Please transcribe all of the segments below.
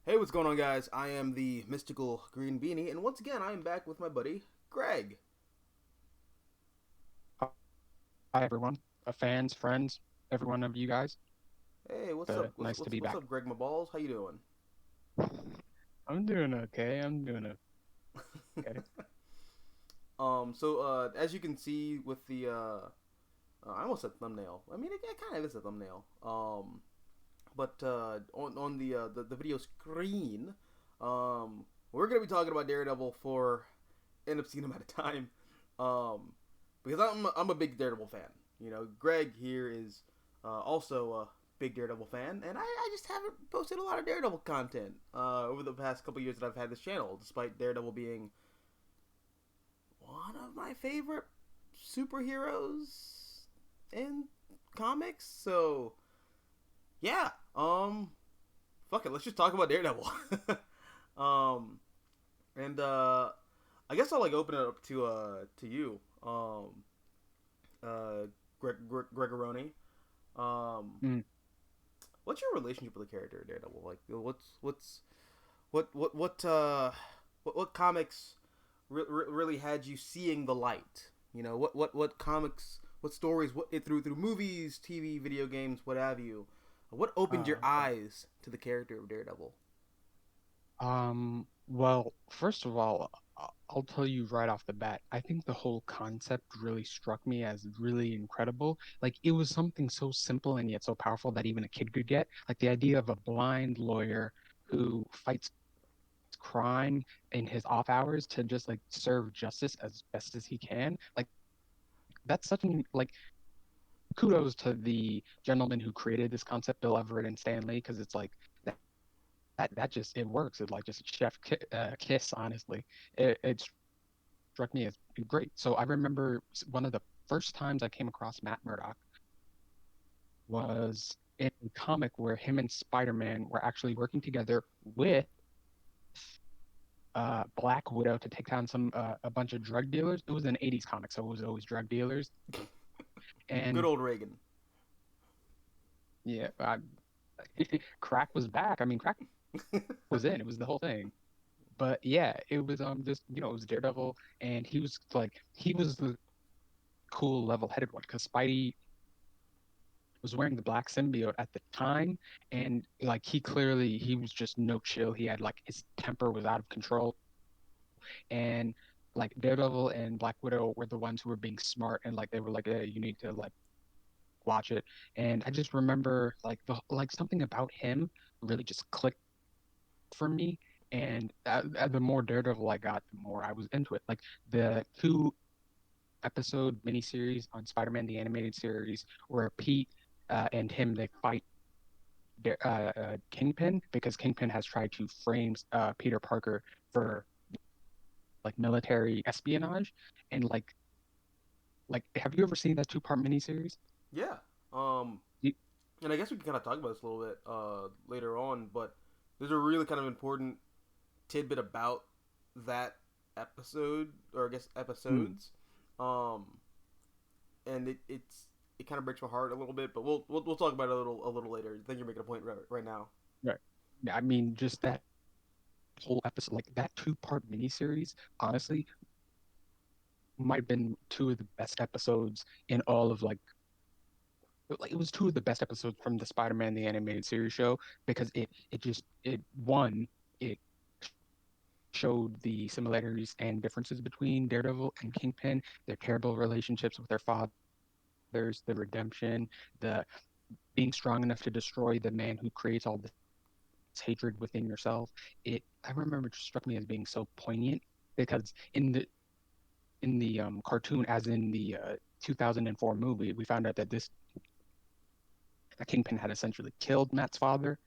Hey, what's going on, guys? I am the mystical green beanie, and once again, I am back with my buddy Greg. Hi, everyone, fans, friends, every one of you guys. Hey, what's up? What's Nice to what's be what's back. up, Greg? My balls. How you doing? I'm doing okay. I'm doing okay. As you can see with the I almost said thumbnail. I mean, it kind of is a thumbnail. But on the video screen, we're gonna be talking about Daredevil for an obscene amount of time, um, because I'm a big Daredevil fan. You know, Greg here is also a big Daredevil fan, and I just haven't posted a lot of Daredevil content over the past couple years that I've had this channel, despite Daredevil being one of my favorite superheroes in comics. So yeah, fuck it, let's just talk about Daredevil. um, and I guess I'll like open it up to you, uh, Gregoroni. Um, Mm. what's your relationship with the character Daredevil? Like, what comics really had you seeing the light? You know, what comics, what stories, what it through movies, TV, video games, what have you. What opened your Okay. eyes to the character of Daredevil? Well, first of all, I'll tell you right off the bat, I think the whole concept really struck me as really incredible. Like, it was something so simple and yet so powerful that even a kid could get. Like, the idea of a blind lawyer who fights crime in his off hours to just like serve justice as best as he can. Like, that's such an like kudos to the gentleman who created this concept, Bill Everett and Stan Lee, because it's like that just it works. It's like just a kiss, honestly. It struck me as great. So I remember one of the first times I came across Matt Murdock was in a comic where him and Spider-Man were actually working together with Black Widow to take down some a bunch of drug dealers. It was an 80s comic, so it was always drug dealers. Good And old Reagan. yeah, crack was back. I mean, crack was in. It was the whole thing. But yeah, it was just it was Daredevil, and he was the cool level-headed one because Spidey was wearing the black symbiote at the time, and like he was just no chill. He had like his temper was out of control, and like Daredevil and Black Widow were the ones who were being smart and like they were like, hey, you need to like watch it. And I just remember like something about him really just clicked for me. And the more Daredevil I got, the more I was into it. Like the two episode miniseries on Spider-Man the animated series, where Pete and him they fight Kingpin because Kingpin has tried to frame Peter Parker for like military espionage, and like have you ever seen that two-part miniseries? Yeah. Um, You, and I guess we can kind of talk about this a little bit later on, but there's a really kind of important tidbit about that episode, or I guess hmm, episodes, um, and it kind of breaks my heart a little bit, but we'll talk about it a little later. I think you're making a point right now. right. I mean, just that whole episode, like that two-part miniseries, honestly, might have been two of the best episodes in all of like it was two of the best episodes from the Spider-Man the animated series show because it just it one it showed the similarities and differences between Daredevil and Kingpin, their terrible relationships with their fathers, the redemption, the being strong enough to destroy the man who creates all this hatred within yourself. It I remember it struck me as being so poignant because in the cartoon, as in the 2004 movie, we found out that this Kingpin had essentially killed Matt's father,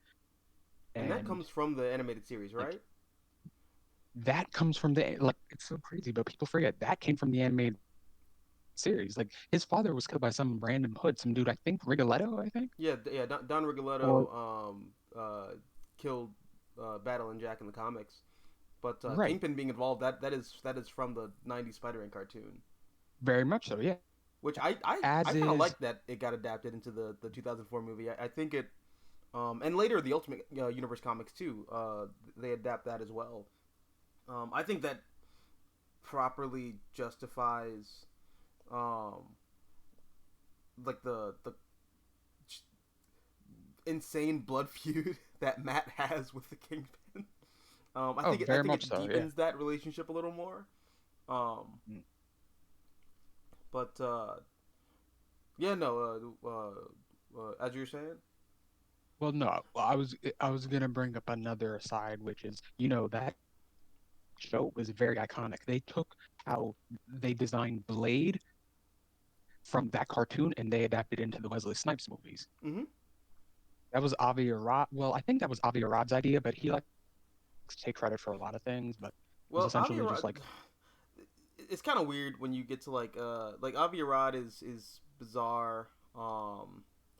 And that and comes from the animated series, like right? that comes from the like it's so crazy, but people forget that came from the animated series. Like his father was killed by some random hood, some dude, I think Rigoletto, I think, Yeah, yeah. Don or Rigoletto killed Battle and Jack in the comics, but right, Kingpin being involved, that is from the '90s Spider-Man cartoon. very much so, yeah. Which I As kind of is, like that it got adapted into the 2004 movie. I think it And later the Ultimate Universe comics too. They adapt that as well. I think that properly justifies um, like the insane blood feud that Matt has with the Kingpin. Oh, I very think much it so. Yeah. deepens that relationship a little more. Um, Mm. but yeah, no. As you were saying, Well, no, well, I was gonna bring up another aside, which is, that show was very iconic. They took how they designed Blade from that cartoon and they adapted into the Wesley Snipes movies. mm-hmm. That was Avi Arad. Well, I think that was Avi Arad's idea, but he likes to take credit for a lot of things. But it was Well, Avi essentially just Arad, like, it's kind of weird when you get to like Avi Arad is bizarre.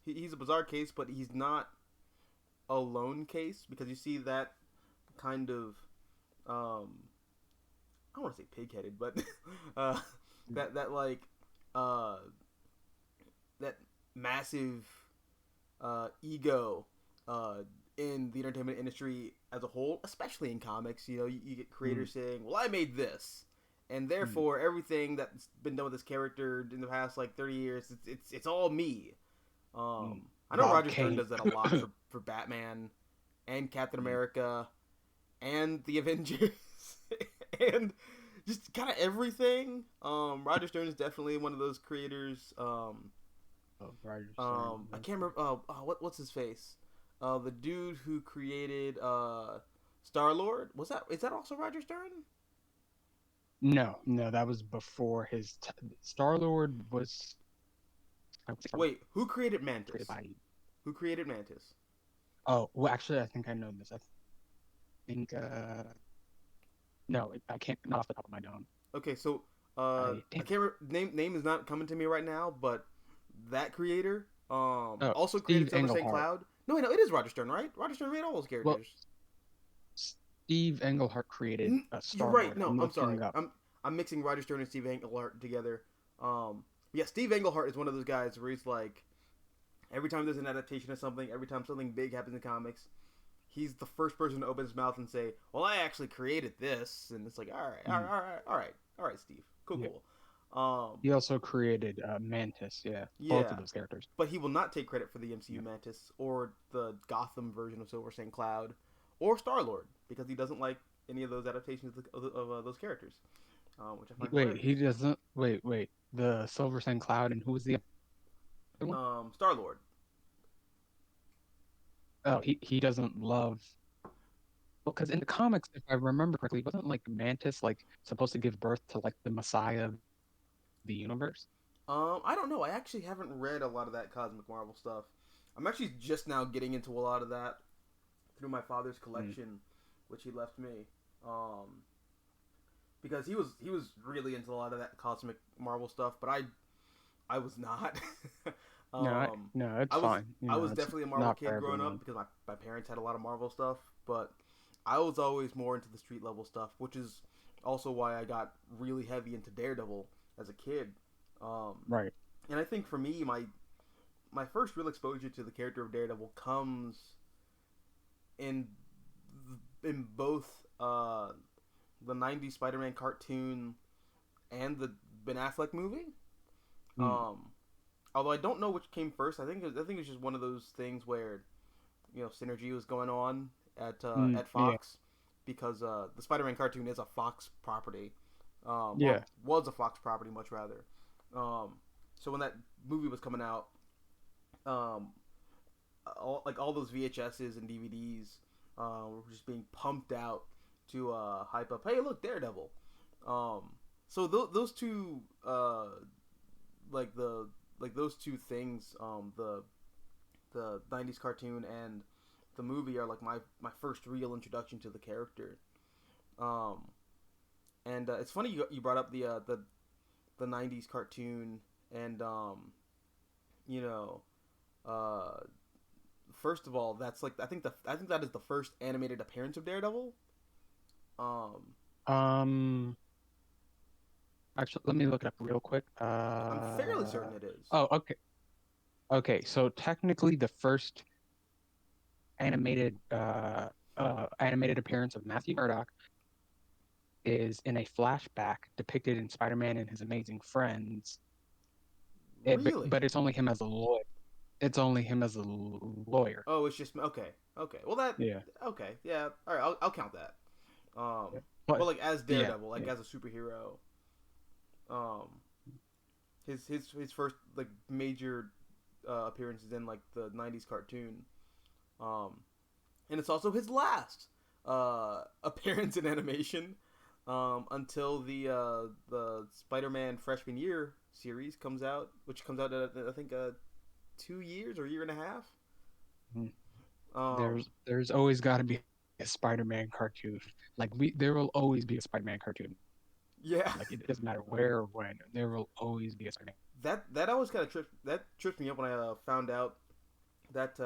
He's a bizarre case, but he's not a lone case because you see that kind of um I don't want to say pig-headed, but uh, that like uh, that massive ego uh, in the entertainment industry as a whole, especially in comics. You get mm, creators saying, "Well, I made this, and mm, therefore everything that's been done with this character in the past like 30 years, it's all me." mm. I know Bob Roger Stern Kane. does that a lot for Batman and Captain Mm. America and the Avengers and just kind of everything. Roger Stern is definitely one of those creators. Oh, Roger Stern. I can't remember. What's his face? The dude who created Star Lord. Is that also Roger Stern? No, no, that was before his Star Lord was. I would say Star-Lord Wait, who created was created Mantis? by. Who created Mantis? Oh, well, actually, I think I know this. I think. No, I can't. Not off the top of my dome. Okay, so Damn I it. can't name is not coming to me right now, but that creator Oh, also created Steve Silver St. Englehart. Cloud. No, wait, no, it is Roger Stern, right? Roger Stern made all those Well, characters. Steve Englehart created You're Star right. Lord. No, I'm I'm sorry. looking up. I'm mixing Roger Stern and Steve Englehart together. Yeah, Steve Englehart is one of those guys where he's like, every time there's an adaptation of something, every time something big happens in comics, he's the first person to open his mouth and say, "Well, I actually created this," and it's like, "All right, all right, Mm, all right, all right, all right, Steve, cool, yeah. cool." Um, He also created Mantis. Yeah, both of yeah, those characters. but he will not take credit for the MCU Yeah. Mantis or the Gotham version of Silver St. Cloud or Star Lord because he doesn't like any of those adaptations of those characters, which I find Wait, hilarious. he doesn't. Wait. The Silver Sand Cloud, and who was the other one? Star Lord. Oh, he doesn't love. Well, because in the comics, if I remember correctly, wasn't like Mantis like supposed to give birth to like the Messiah of the universe? I don't know. I actually haven't read a lot of that Cosmic Marvel stuff. I'm actually just now getting into a lot of that through my father's Mm. collection, which he left me. Um, because he was really into a lot of that Cosmic Marvel stuff, but I was not. No, um, no, it's I was fine. I was It's definitely a Marvel not for kid growing up everyone. because my parents had a lot of Marvel stuff, but I was always more into the street level stuff, which is also why I got really heavy into Daredevil as a kid. Um, Right. and I think for me, my first real exposure to the character of Daredevil comes in in both the '90s Spider-Man cartoon and the Ben Affleck movie. Mm. Um, Although I don't know which came first. I think it's just one of those things where synergy was going on Mm. at Yeah. Fox because the Spider-Man cartoon is a Fox property, or Yeah. was a Fox property much rather. Um, so when that movie was coming out, um, all those VHSs and DVDs were just being pumped out to hype up. Hey, look, Daredevil. So those two like the those two things, the '90s cartoon and the movie are like my first real introduction to the character. Um, and it's funny you brought up the '90s cartoon and you know uh, first of all that's like I think that is the first animated appearance of Daredevil. Um, Um. Actually, let me look it up real quick. I'm fairly certain it is. Oh, okay. Okay. So technically, the first animated animated appearance of Matthew Murdock is in a flashback depicted in Spider-Man and His Amazing Friends. Really? But it's only him as a lawyer. It's only him as a lawyer. Oh, it's just okay. Okay. Well, that Yeah. okay. Yeah. All right. I'll count that. Yeah. But But like as yeah, Daredevil, like yeah. as a superhero, um, his first like major appearances in like the '90s cartoon, um, and it's also his last appearance in animation until the Spider-Man freshman year series comes out, which comes out in, I think 2 years or a year and a half. Mhm. Um, There's always got to be a Spider-Man cartoon. Like there will always be a Spider-Man cartoon. yeah, Like it doesn't matter where or when. There will always be a Spider-Man. that always kind of tripped me up when I found out that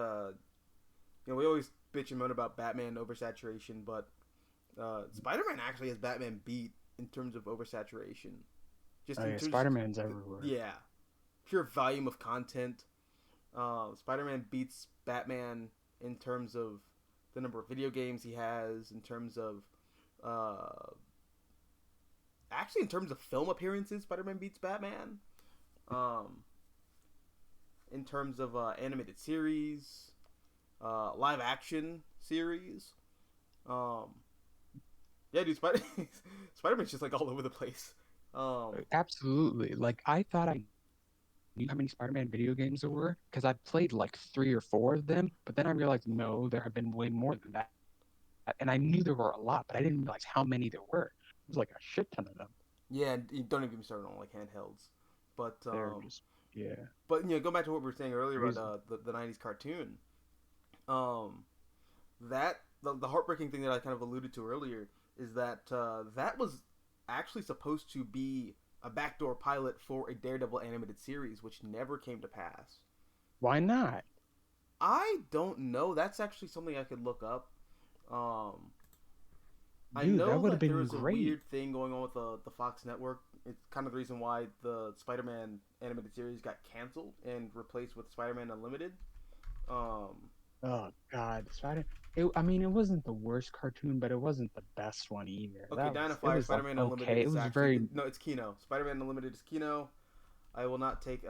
we always bitch and moan about Batman oversaturation, but Spider-Man actually has Batman beat in terms of oversaturation. Just Oh in yeah, terms, Spider-Man's everywhere. yeah, pure volume of content. Spider-Man beats Batman in terms of the number of video games he has, in terms of uh, actually in terms of film appearances. Spider-Man beats Batman. Um, in terms of animated series, live action series. Um, yeah, dude, Spider-Man's just like all over the place. Um, Absolutely. Like I thought I knew how many Spider-Man video games there were because I played like three or four of them, but then I realized no, there have been way more than that. And I knew there were a lot, but I didn't realize how many there were. It was like a shit ton of them. yeah, you don't even get me started on like handhelds, but They're just yeah, go back to what we were saying earlier about crazy. the '90s cartoon. Um, that the heartbreaking thing that I kind of alluded to earlier is that that was actually supposed to be a backdoor pilot for a Daredevil animated series, which never came to pass. Why not? I don't know. That's actually something I could look up. Um, I Dude, that know would have that there been was a great. weird thing going on with the Fox network. It's kind of the reason why the Spider-Man animated series got canceled and replaced with Spider-Man Unlimited. Um, Oh God, Spider. I mean, it wasn't the worst cartoon, but it wasn't the best one either. okay, It Dynafire, was like Spider-Man Unlimited okay. It is was actually very no, it's Kino. Spider-Man Unlimited is Kino. I will not take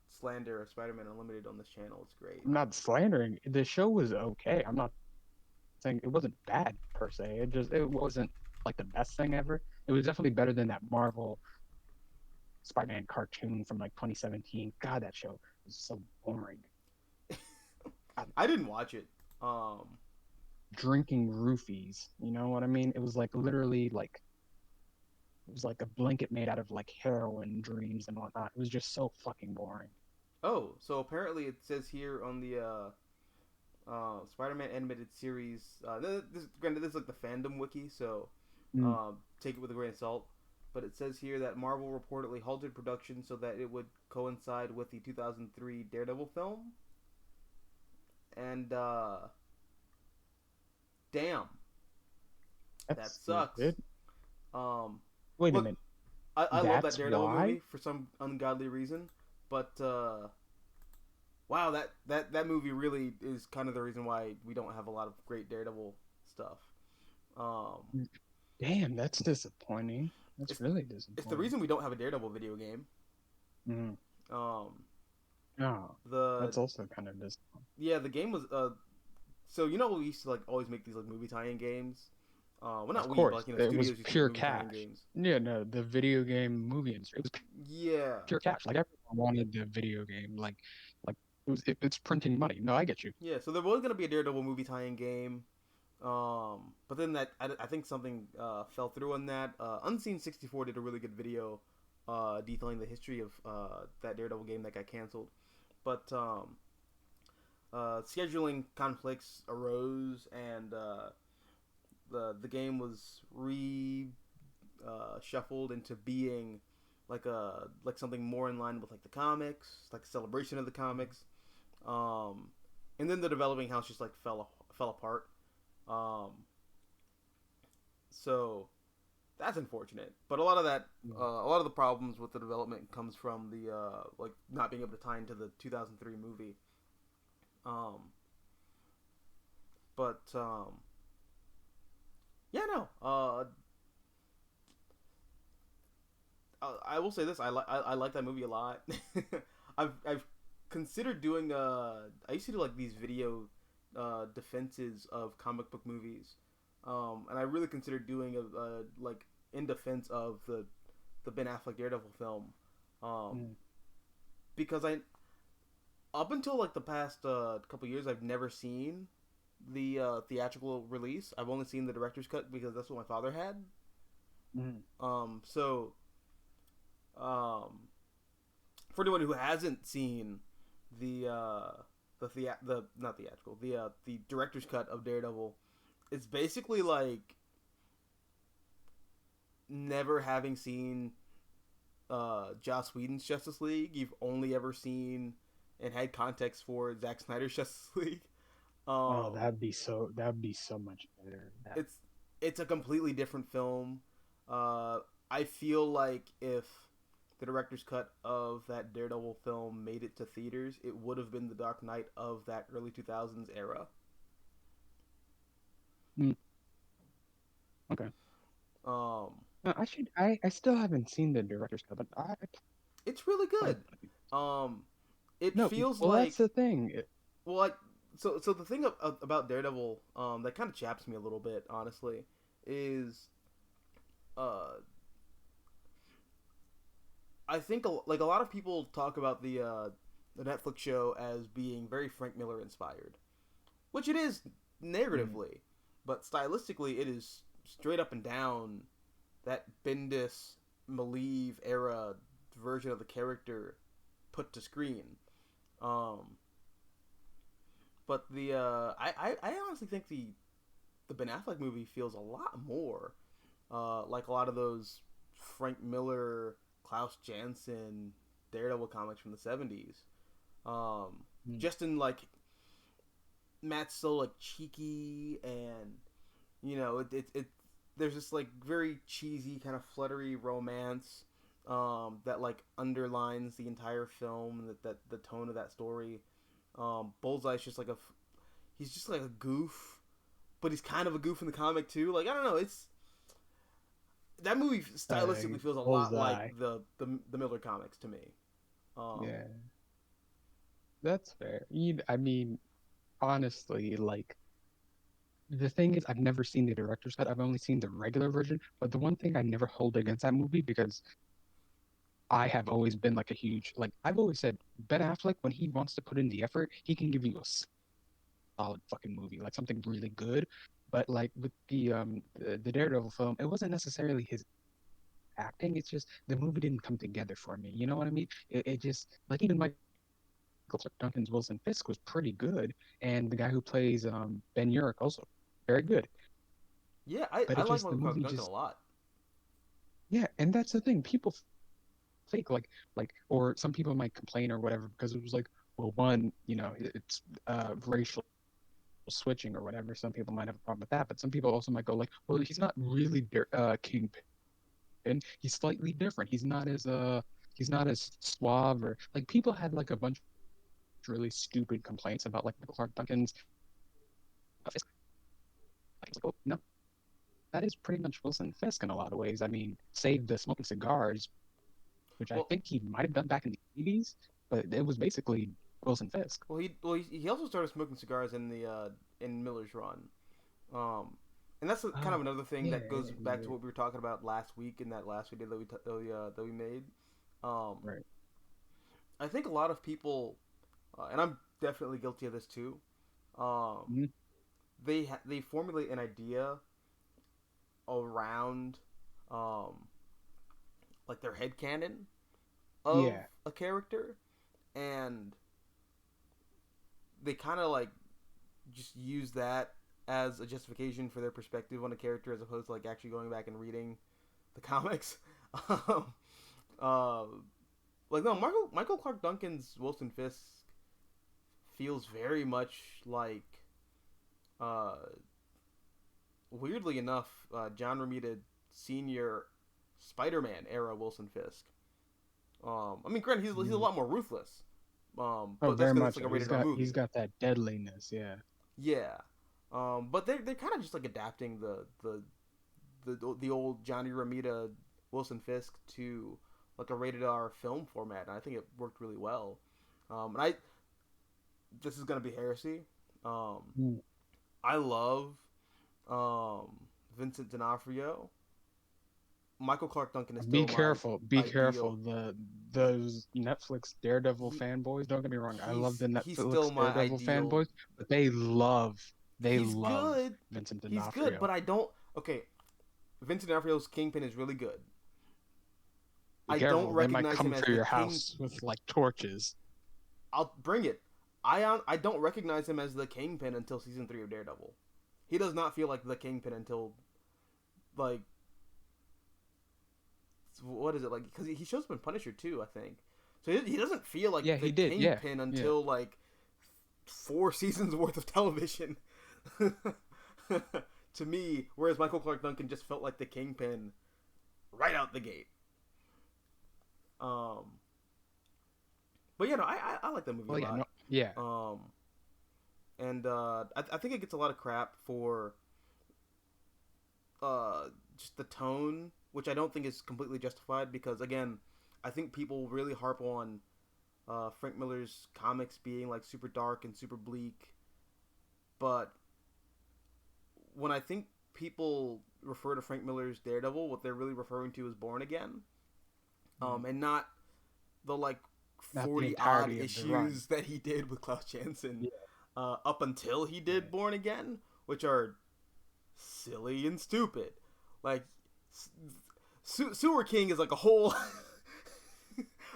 slander of Spider-Man Unlimited on this channel. It's great. I'm not slandering. The show was okay. I'm not saying it wasn't bad per se. It wasn't like the best thing ever. It was definitely better than that Marvel Spider-Man cartoon from like 2017. God, that show was so boring. God, I didn't watch it. Um, drinking roofies, you know what I mean? It was like literally like it was like a blanket made out of like heroin dreams and whatnot. It was just so fucking boring. oh, so apparently it says here on the Spider-Man animated series. Granted, this is like the fandom wiki, so Mm. take it with a grain of salt. But it says here that Marvel reportedly halted production so that it would coincide with the 2003 Daredevil film. And damn, that That's sucks. stupid. Um, Wait a look, minute. I love that That's Daredevil why? movie for some ungodly reason, but wow, that movie really is kind of the reason why we don't have a lot of great Daredevil stuff. Um, Damn, that's disappointing. That's it's really it's the disappointing. reason we don't have a Daredevil video game. Mm. Um, Oh, the that's also kind of disappointing. yeah, the game was so we used to like always make these like movie tie-in games. Well, Of not we, but course, like it was studios used to make pure movie tie-in cash. games. Yeah, no, the video game movie industry. It was Yeah, pure cash. Like everyone wanted the video game. Like it's printing money. No, I get you. yeah. So there was gonna be a Daredevil movie tie-in game. But then I think something fell through on that. Unseen 64 did a really good video detailing the history of that Daredevil game that got canceled. But scheduling conflicts arose, and the game was shuffled into being like something more in line with like the comics, like a celebration of the comics. Um, and then the developing house just like fell apart. Um, so that's unfortunate. But a lot of the problems with the development comes from the like not being able to tie into the 2003 movie. Um, But yeah, no. I will say this. I like that movie a lot. I've considered doing. I used to do like these video defenses of comic book movies, and I really considered doing a like in defense of the Ben Affleck Daredevil film, um, Mm. because I up until like the past couple years I've never seen the theatrical release. I've only seen the director's cut because that's what my father had. Mm. So um, for anyone who hasn't seen the the not theatrical the director's cut of Daredevil, it's basically like never having seen Joss Whedon's Justice League. You've only ever seen and had context for Zack Snyder's Justice League. Oh, Um, that'd be so much better. That it's it's a completely different film. Uh, I feel like if the director's cut of that Daredevil film made it to theaters, it would have been the Dark Knight of that early 2000s era. mm, okay. Um, I should. I still haven't seen the director's cut, but I it's really probably good. Um, it no. feels Well, that's like the thing. well, like so the thing about Daredevil that kind of chaps me a little bit, honestly, is uh I think like a lot of people talk about the Netflix show as being very Frank Miller inspired, which it is Mm, narratively, but stylistically it is straight up and down that Bendis Malieve era version of the character put to screen. Um, but I honestly think the Ben Affleck movie feels a lot more like a lot of those Frank Miller, Klaus Janson, Daredevil comics from the 70s. Um, mm. just in like Matt's so like cheeky and it there's this like very cheesy kind of fluttery romance that like underlines the entire film and that the tone of that story. Bullseye's just like he's just like a goof, but he's kind of a goof in the comic too. Like I don't know, it's that movie stylistically feels a lot like Bullseye. the Miller comics to me. Um, Yeah, that's fair. I mean, honestly, like the thing is, I've never seen the director's cut. I've only seen the regular version. But the one thing I never hold against that movie because I have always been like a huge like I've always said Ben Affleck when he wants to put in the effort, he can give you a solid fucking movie, like something really good. But like with the Daredevil film, it wasn't necessarily his acting. It's just the movie didn't come together for me. You know what I mean? It just like even Michael Duncan's Wilson Fisk was pretty good, and the guy who plays Ben Urich also very good. yeah, But I it like just the Michael Clark movie Duncan a just lot. yeah, and that's the thing. People think like or some people might complain or whatever because it was like well one it's racial switching or whatever. Some people might have a problem with that, but some people also might go like, well, he's not really Kingpin. He's slightly different. He's not as suave or like people had like a bunch of really stupid complaints about like Clark Duncan's. Like, well, no, that is pretty much Wilson Fisk in a lot of ways. I mean, save the smoking cigars, which I Well, think he might have done back in the 80s, but it was basically Wilson Fisk. he also started smoking cigars in the in Miller's run. Um, and that's kind of Oh, another thing yeah, that yeah, goes back to yeah. what we were talking about last week in that last video that we made. Um, Right. I think a lot of people, and I'm definitely guilty of this too. Um, Mhm. they formulate an idea around um, like their head canon of Yeah. a character, and they kind of like just use that as a justification for their perspective on a character as opposed to like actually going back and reading the comics. um, uh, like no, Michael Clark Duncan's Wilson Fisk feels very much like uh, weirdly enough John Romita Senior Spider-Man era Wilson Fisk. I mean, granted, he's a Mhm. lot more ruthless. Oh, But that's very because it's much like so. a rated R He's movie. got that deadliness. Yeah. Yeah. But they're kind of just like adapting the old Johnny Romita Wilson Fisk to like a rated R film format, and I think it worked really well. And I this is gonna be heresy. Um, Mm. I love um, Vincent D'Onofrio. Michael Clark Duncan is Be still my careful, be ideal. careful. Those Netflix Daredevil He fanboys. Don't get me wrong. I love the he's still Netflix my Daredevil ideal. fanboys, but they He's love good. Vincent He's good, but D'Onofrio. I don't. Okay, Vincent D'Onofrio's Kingpin is really good. Be I don't careful. They might recognize him come as for the your king. house with like torches. I'll bring it. I don't recognize him as the Kingpin until season 3 of Daredevil. He does not feel like the Kingpin until like what is it like? Because he shows up in Punisher too, I think. So he doesn't feel Yeah, like the he did. Yeah, Kingpin yeah. until like 4 seasons worth of television. To me, whereas Michael Clark Duncan just felt like the Kingpin right out the gate. Um, but yeah, no, I like that movie a Well, yeah, lot. no, yeah. Um, and I think it gets a lot of crap for just the tone, which I don't think is completely justified because again, I think people really harp on Frank Miller's comics being like super dark and super bleak, but when I think people refer to Frank Miller's Daredevil, what they're really referring to is Born Again, Mm. and not the like Not the 40 odd entirety of the run. issues that he did with Klaus Janson Yeah, up until he yeah. did Born Again, which are silly and stupid. Like Sewer King is like a whole.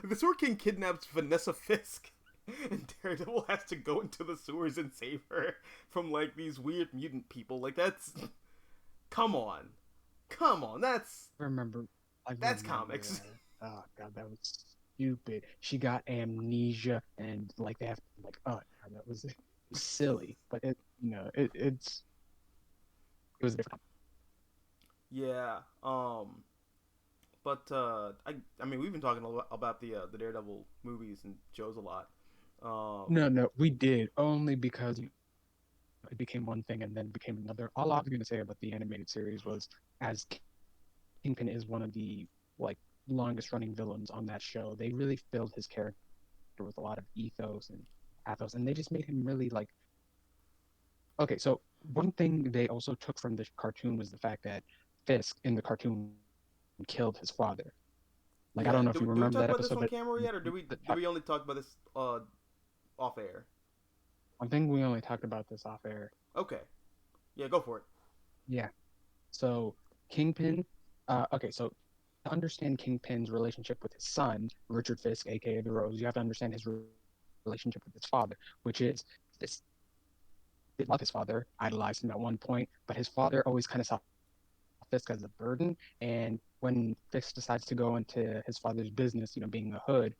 The Sewer King kidnaps Vanessa Fisk, and Daredevil has to go into the sewers and save her from like these weird mutant people. Like that's come on, come on. I remember, I That's remember comics. that. Oh god, that was stupid. She got amnesia, and like they have like, oh god, that was silly. But it was different. Yeah. But I mean, we've been talking a lot about the Daredevil movies and shows a lot. Um, No, no, we did only because it became one thing and then became another. All I was going to say about the animated series was, as Kingpin is one of the like longest running villains on that show, they really filled his character with a lot of ethos and pathos, and they just made him really like. Okay, so one thing they also took from the cartoon was the fact that Fisk in the cartoon killed his father. Like, I yeah. don't know if you Do we remember talk that about this episode, on but camera yet, or do we only talk about this off air? I think we only talked about this off air. Okay. Yeah, go for it. Yeah. So Kingpin, okay, so to understand Kingpin's relationship with his son, Richard Fisk, aka the Rose, you have to understand his relationship with his father, which is this did love his father, idolized him at one point, but his father always kind of saw Fisk as a burden. And when Fisk decides to go into his father's business, being a hood,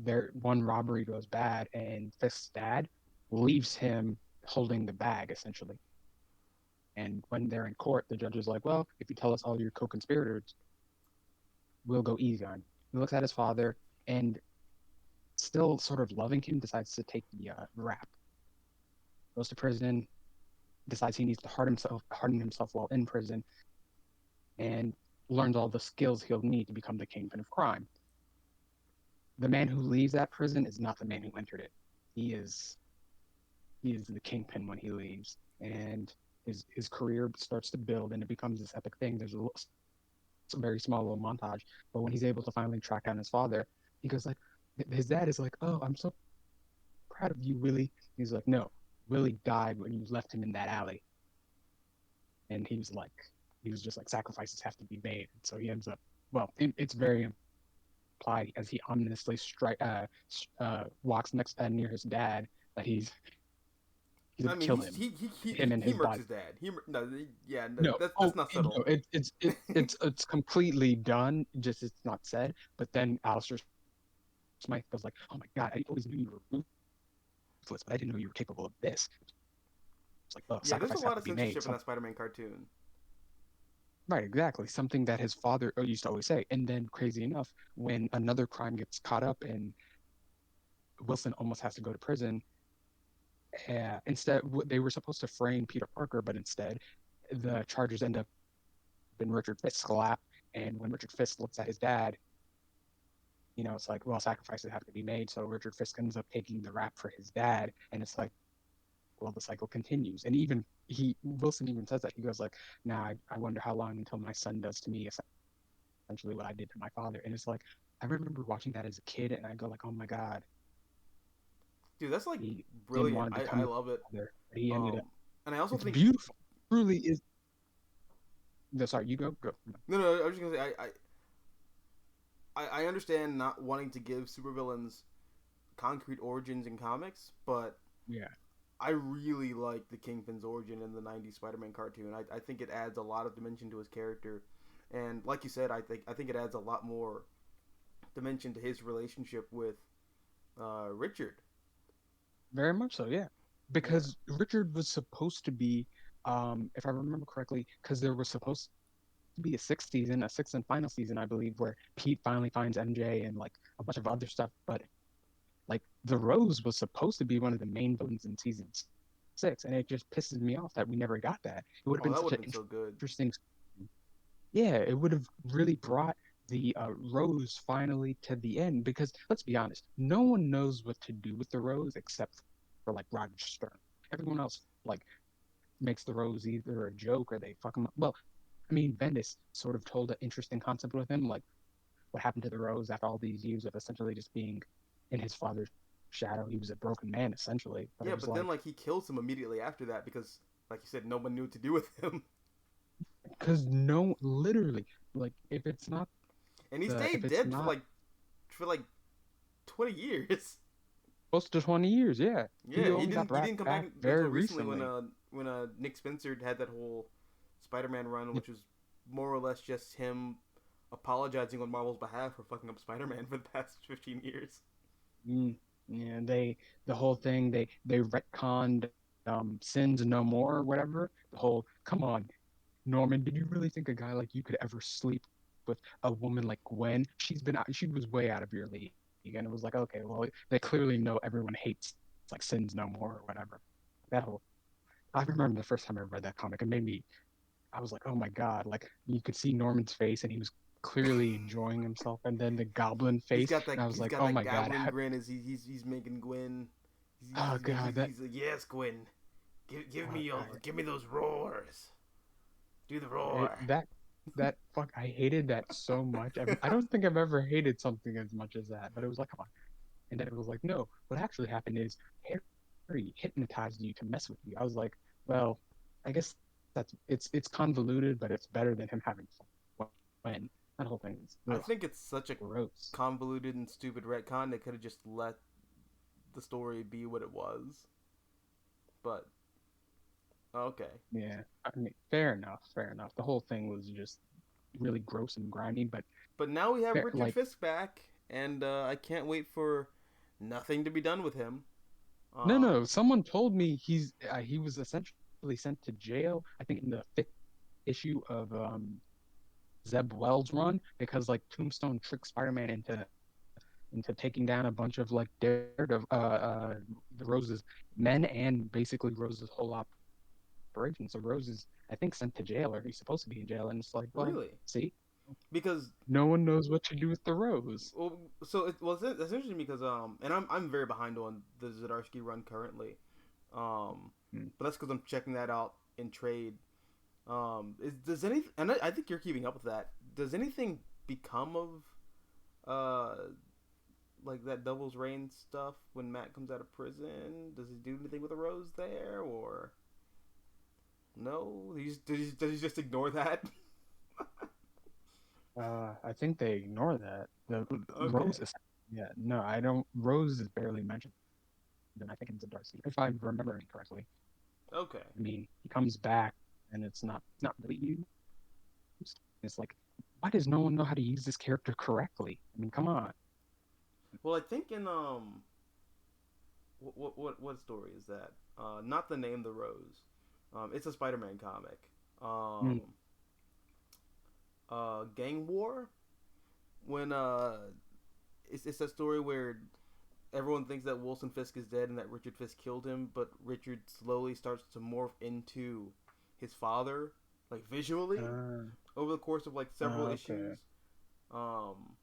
there one robbery goes bad, and Fisk's dad leaves him holding the bag essentially. And when they're in court, the judge is like, "Well, if you tell us all your co-conspirators, we'll go easy on you." He looks at his father and, still sort of loving him, decides to take the rap. Goes to prison, decides he needs to harden himself while in prison, and learns all the skills he'll need to become the kingpin of crime. The man who leaves that prison is not the man who entered it. He is he is the kingpin when he leaves, and his career starts to build, and it becomes this epic thing. There's a very small little montage, but when he's able to finally track down his father, he goes like, his dad is like, "Oh, I'm so proud of you, Willie." He's like, "No, Willie died when you left him in that alley," and he was just like, sacrifices have to be made, and so he ends up. Well, it's very implied as he ominously walks next near his dad that he's I gonna mean, kill him, him and he his murks body. his dad. No, yeah, no, No, that's not subtle. it's completely done. Just it's not said. But then Alistair Smythe goes like, "Oh my god, I always knew you were ruthless, but I didn't know you were capable of this." It's like, oh, Yeah, there's a sacrifices have lot to of be made. censorship in that Spider-Man cartoon. Right, exactly. Something that his father used to always say. And then, crazy enough, when another crime gets caught up and Wilson almost has to go to prison, Instead, they were supposed to frame Peter Parker, but instead, the charges end up in Richard Fisk's lap. And when Richard Fisk looks at his dad, it's like, well, sacrifices have to be made. So Richard Fisk ends up taking the rap for his dad, and it's like, well, the cycle continues. And even Wilson even says that he goes like, "Nah, I wonder how long until my son does to me essentially what I did to my father." And it's like, I remember watching that as a kid, and I go like, "Oh my god, Dude, that's like he didn't brilliant. want to I become a love it. father, but he ended up." And I also It's think beautiful. Truly is. No, sorry, you go. Go. no, I was just gonna say I understand not wanting to give supervillains concrete origins in comics, but Yeah, I really like the Kingpin's origin in the '90s Spider-Man cartoon. I think it adds a lot of dimension to his character, and like you said, I think it adds a lot more dimension to his relationship with Richard. very much so. Yeah, Yeah. because Richard was supposed to be, if I remember correctly, because there was supposed to be a sixth season, a sixth and final season, I believe, where Pete finally finds MJ and like a bunch of other stuff. But like the Rose was supposed to be one of the main villains in season six, and it just pisses me off that we never got that. It would have Oh, been that would such have an been so good. interesting, yeah, it would have really brought the Rose finally to the end because let's be honest, no one knows what to do with the Rose except for like Roger Stern. Everyone else like makes the Rose either a joke or they fuck him up. Well, I mean, Bendis sort of told an interesting concept with him, like what happened to the Rose after all these years of essentially just being in his father's shadow. He was a broken man essentially, but it Yeah, was but then like like he kills him immediately after that because, like you said, no one knew what to do with him, because no, literally, like and he if stayed it's dead not for like 20 years. close to 20 years, yeah, he Yeah, he only got didn't he brought didn't come back back until very recently recently. when Nick Spencer had that whole Spider-Man run, which was more or less just him apologizing on Marvel's behalf for fucking up Spider-Man for the past 15 years. Mm, yeah, the whole thing they retconned sins no more or whatever. The whole come on, Norman, did you really think a guy like you could ever sleep with a woman like Gwen? She was way out of your league, and it was like, okay, well, they clearly know everyone hates like sins no more or whatever. That whole I remember the first time I read that comic, it made me I was like, oh my god, like you could see Norman's face and he was clearly enjoying himself, and then the goblin face, and I was He's like, got oh that my god, goblin grin as he's making Gwen. oh god, that He's like, yes, Gwen, oh god, give me those roars, do the roar. that fuck, I hated that so much. I don't think I've ever hated something as much as that, but it was like, come on, and then it was like, no, what actually happened is Harry hypnotized you to mess with you. I was like, well, I guess it's convoluted, but it's better than him having fun. When that whole thing is I ugh, think it's such a gross. convoluted and stupid retcon. They could have just let the story be what it was. But okay, Yeah, I mean, fair enough, fair enough. The whole thing was just really gross and grimy, but but now we have fair, Richard like, Fisk back, and I can't wait for nothing to be done with him. no, Um, no. Someone told me he was essentially sent to jail. I think in the fifth issue of Zeb Wells' run because like Tombstone tricked Spider-Man into taking down a bunch of like Daredevil, the Rose's men and basically Rose's whole operation. So Rose is, I think, sent to jail or he's supposed to be in jail, and it's like, well, see, really, because no one knows what to do with the Rose. that's interesting because and I'm very behind on the Zdarsky run currently. Hmm. But that's because I'm checking that out in trade. Does anything? And I think you're keeping up with that. Does anything become of uh like that Devil's Reign stuff when Matt comes out of prison? Does he do anything with a rose there or no? Does he just ignore that? I think they ignore that. The Okay. Rose is, yeah, no, I don't. Rose is barely mentioned, and I think it's a Darcy, if I'm remembering correctly. Okay. I mean, he comes back, and it's not really used. It's like, why does no one know how to use this character correctly? I mean, come on. Well, I think in what story is that? Not the name the rose. It's a Spider-Man comic. Mm, Um, Gang War when it's a story where everyone thinks that Wilson Fisk is dead and that Richard Fisk killed him, but Richard slowly starts to morph into his father, like visually, Uh, over the course of like several okay. issues. Um,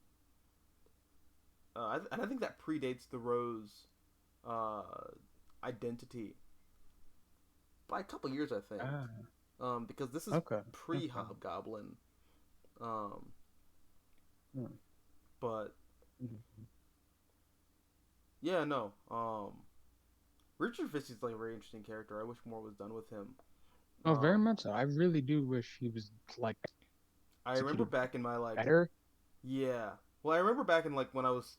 and I think that predates the Rose uh, identity by a couple years, I think. Ah, Because this is okay. pre Okay. Hobgoblin. Um, Hmm. but Mhm. yeah, no. Richard Fisk is like a very interesting character. I wish more was done with him. Oh, very Um, much so. I really do wish he was like I remember executed back in my like better. yeah. Well, I remember back in like when I was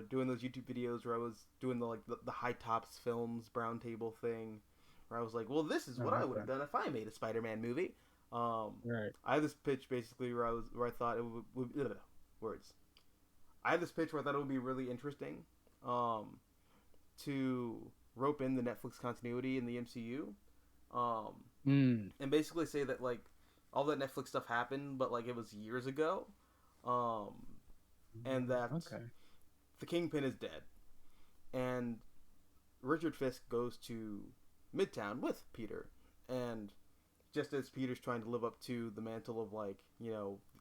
doing those YouTube videos where I was doing the the high tops films brown table thing, where I was like, well, this is what Oh, I would okay. have done if I made a Spider-Man movie. Um, Right. I had this pitch basically where I thought it words. I had this pitch where I thought it would be really interesting, um, to rope in the Netflix continuity in the MCU, um, Mm. and basically say that like all that Netflix stuff happened, but like it was years ago, um, and that Okay. the Kingpin is dead, and Richard Fisk goes to Midtown with Peter, and just as Peter's trying to live up to the mantle of like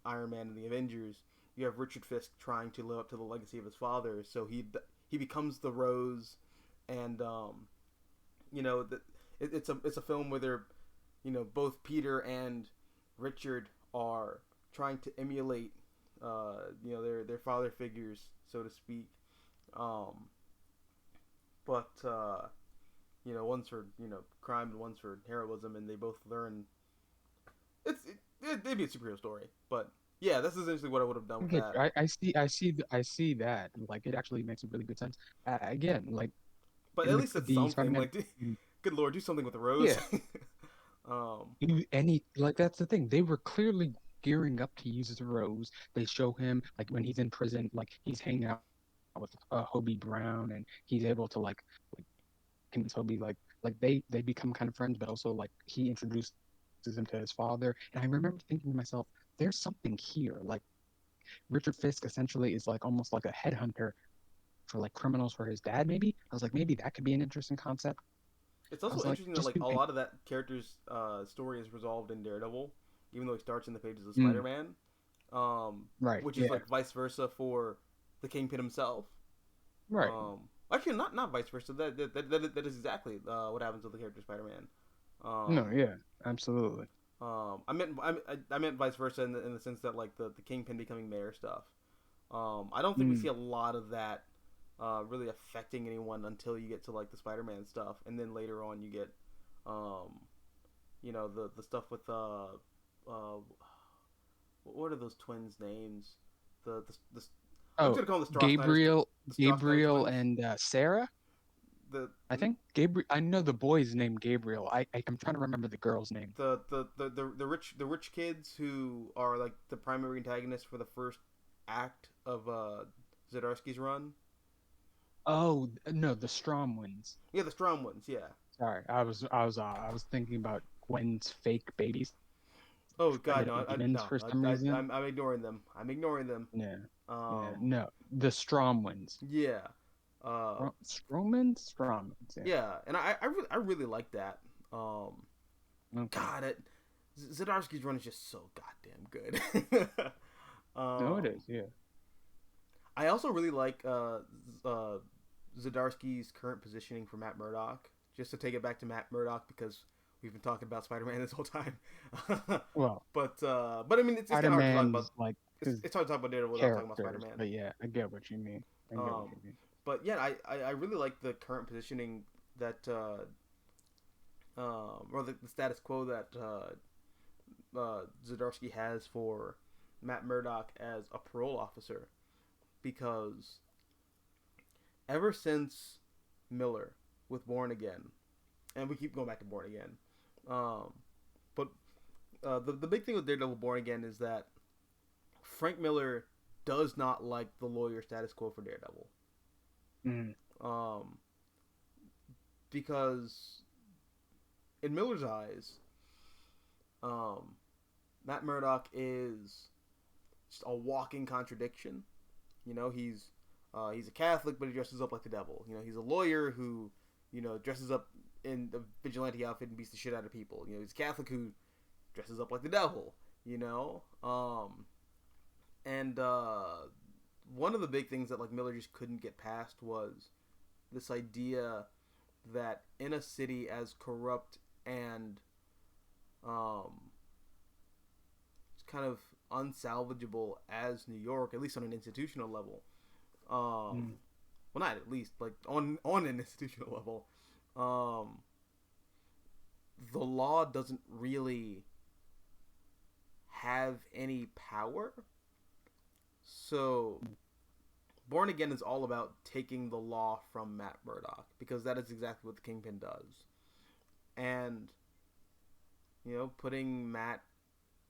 Iron Man and the Avengers, you have Richard Fisk trying to live up to the legacy of his father. So he becomes the Rose, and you know the, it's a film where they're both Peter and Richard are trying to emulate their father figures, so to speak. Um, but one's for crime and one's for heroism, and they both learn. It'd be a superhero story, but yeah, that's essentially what I would have done with Okay. that. I see that. Like, it actually makes a really good sense. Again, like But in at least it's the something. Spider-Man. Like, good lord, do something with the Rose. Yeah. um, Any like that's the thing. They were clearly gearing up to use the Rose. They show him like when he's in prison, like he's hanging out with Hobie Brown, and he's able to like convince Hobie they become kind of friends, but also like he introduces him to his father. And I remember thinking to myself, there's something here. Like Richard Fisk essentially is like almost like a headhunter for like criminals for his dad. Maybe I was like, maybe that could be an interesting concept. it's I also was like, interesting that just like a doing. lot of that character's story is resolved in Daredevil, even though he starts in the pages of Mm, Spider-Man. right. Which is Yeah. like vice versa for the Kingpin himself. Right. Actually, not vice versa. That is exactly what happens with the character Spider-Man. No. Um, Yeah. Absolutely. I meant vice versa in the sense that like the Kingpin becoming mayor stuff. I don't think we see Mm. a lot of that really affecting anyone until you get to like the Spider-Man stuff, and then later on you get um, the stuff with what are those twins' names? The I'm just Oh, gonna call them Gabriel, the Stross Snyder Gabriel, twins. and Sarah. The I think Gabriel. I know the boy's name Gabriel. I'm trying to remember the girl's name. the rich kids who are like the primary antagonists for the first act of Zdarsky's run. Oh no, the Stromwins. Yeah, the strong ones. Yeah. Sorry, I was thinking about Gwen's fake babies Oh that God, ended no, up demons for some reason. I'm ignoring them. I'm ignoring them. Yeah, yeah, Um, no, the Stromwins. yeah, uh, Stromwins. Yeah. yeah, and I really like that. Um, Okay. God, Zdarsky's run is just so goddamn good. No, it um, is. Yeah. I also really like uh, Zdarsky's current positioning for Matt Murdock. Just to take it back to Matt Murdock because we've been talking about Spider-Man this whole time. Well, But I mean, it's kind of hard to talk about. Spider-Man's like his It's hard to talk about Daredevil without talking about characters, Spider-Man. but yeah, I get what you mean. I get what Um, you mean. but yeah, I really like the current positioning that or the status quo that Zdarsky has for Matt Murdock as a parole officer because ever since Miller with Born Again, and we keep going back to Born Again, um, but the big thing with Daredevil Born Again is that Frank Miller does not like the lawyer status quo for Daredevil. Mm. Um, because in Miller's eyes, um, Matt Murdock is just a walking contradiction. He's He's a Catholic, but he dresses up like the devil. He's a lawyer who, dresses up in the vigilante outfit and beats the shit out of people. He's a Catholic who dresses up like the devil. And one of the big things that like Miller just couldn't get past was this idea that in a city as corrupt and kind of unsalvageable as New York, at least on an institutional level, well, not at least, like on an institutional level, the law doesn't really have any power. So Born Again is all about taking the law from Matt Murdock, because that is exactly what the Kingpin does. And, putting Matt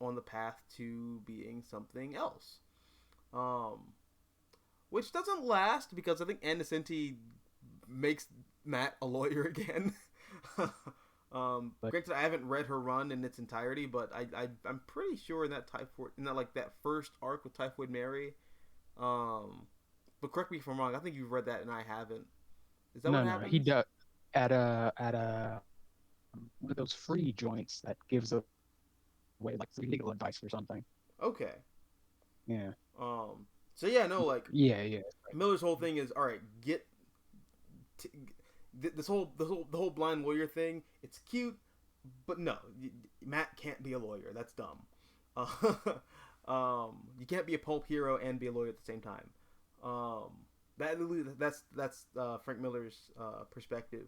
on the path to being something else. Which doesn't last, because I think Ann Nocenti makes Matt a lawyer again. Granted, I haven't read her run in its entirety, but I'm pretty sure in that that first arc with Typhoid Mary, but correct me if I'm wrong. I think you've read that and I haven't. Is that what happens? He does at a one of those free joints that gives away like free legal advice or something. Okay. Yeah. So yeah, no, like yeah. Miller's whole thing is, all right, this whole blind lawyer thing. It's cute, but no, Matt can't be a lawyer. That's dumb. You can't be a pulp hero and be a lawyer at the same time. That's Frank Miller's perspective,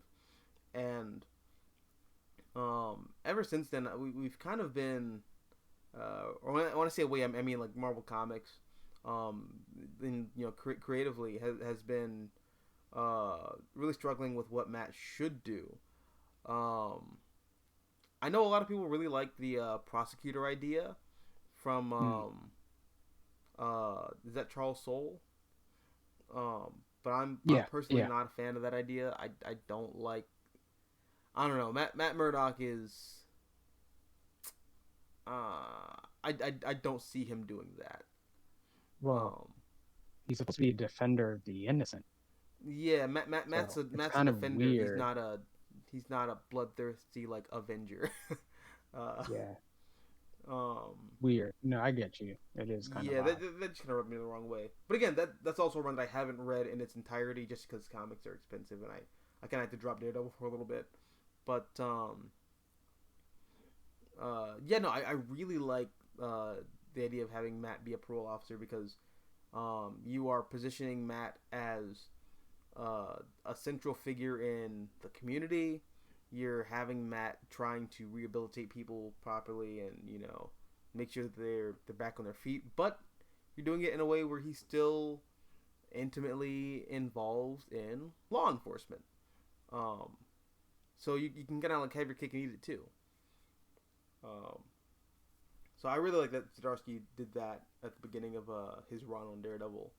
and ever since then we've kind of been, or when I want to say I mean like Marvel Comics, creatively has been really struggling with what Matt should do. I know a lot of people really like the prosecutor idea from is that Charles Soule? But I'm personally not a fan of that idea. I don't like. I don't know. Matt Murdock is. I don't see him doing that. Well, he's supposed to be a defender of the innocent. Yeah, Matt's a defender. Weird. He's not a bloodthirsty like Avenger. Yeah. Weird. No, I get you. It is kind of that just kind of rubbed me the wrong way. But again, that's also a run that I haven't read in its entirety, just because comics are expensive and I kind of have to drop Daredevil for a little bit. But I really like the idea of having Matt be a parole officer, because you are positioning Matt as a central figure in the community. You're having Matt trying to rehabilitate people properly and make sure that they're back on their feet, but you're doing it in a way where he's still intimately involved in law enforcement. So you can kind of like have your cake and eat it too. So I really like that Zdarsky did that at the beginning of his run on Daredevil.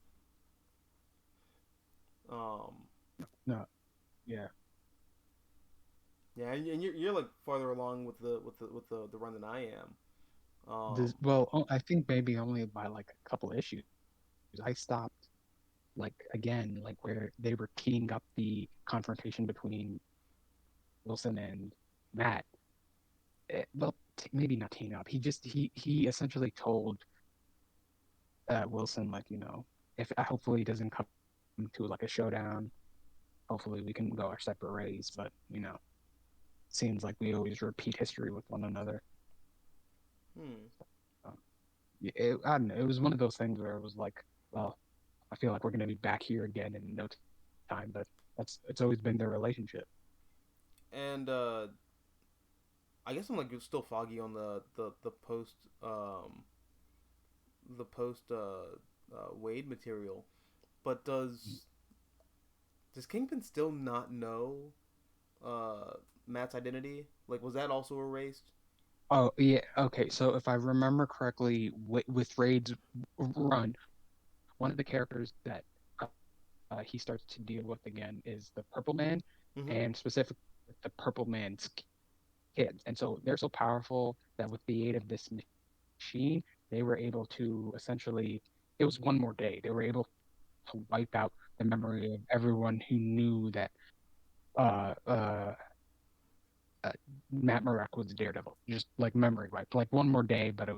No, yeah. Yeah, and you're like farther along with the run than I am. I think maybe only by like a couple issues. I stopped like again, like where they were teeing up the confrontation between Wilson and Matt. Maybe not teeing up. He essentially told Wilson, like, if hopefully it doesn't come to like a showdown, hopefully we can go our separate ways. But seems like we always repeat history with one another. I don't know. It was one of those things where it was like, well, I feel like we're going to be back here again in no time, but it's always been their relationship. And I guess I'm like still foggy on the post Wade material, but does Kingpin still not know Matt's identity? Like, was that also erased? Oh yeah, okay. So if I remember correctly, with Raid's run, one of the characters that he starts to deal with again is the Purple Man, and specifically the Purple Man's kids. And so they're so powerful that with the aid of this machine, they were able to essentially. It was one more day. They were able to wipe out the memory of everyone who knew that uh, uh, uh, Matt Murdock was Daredevil. Just like memory wipe, like one more day, but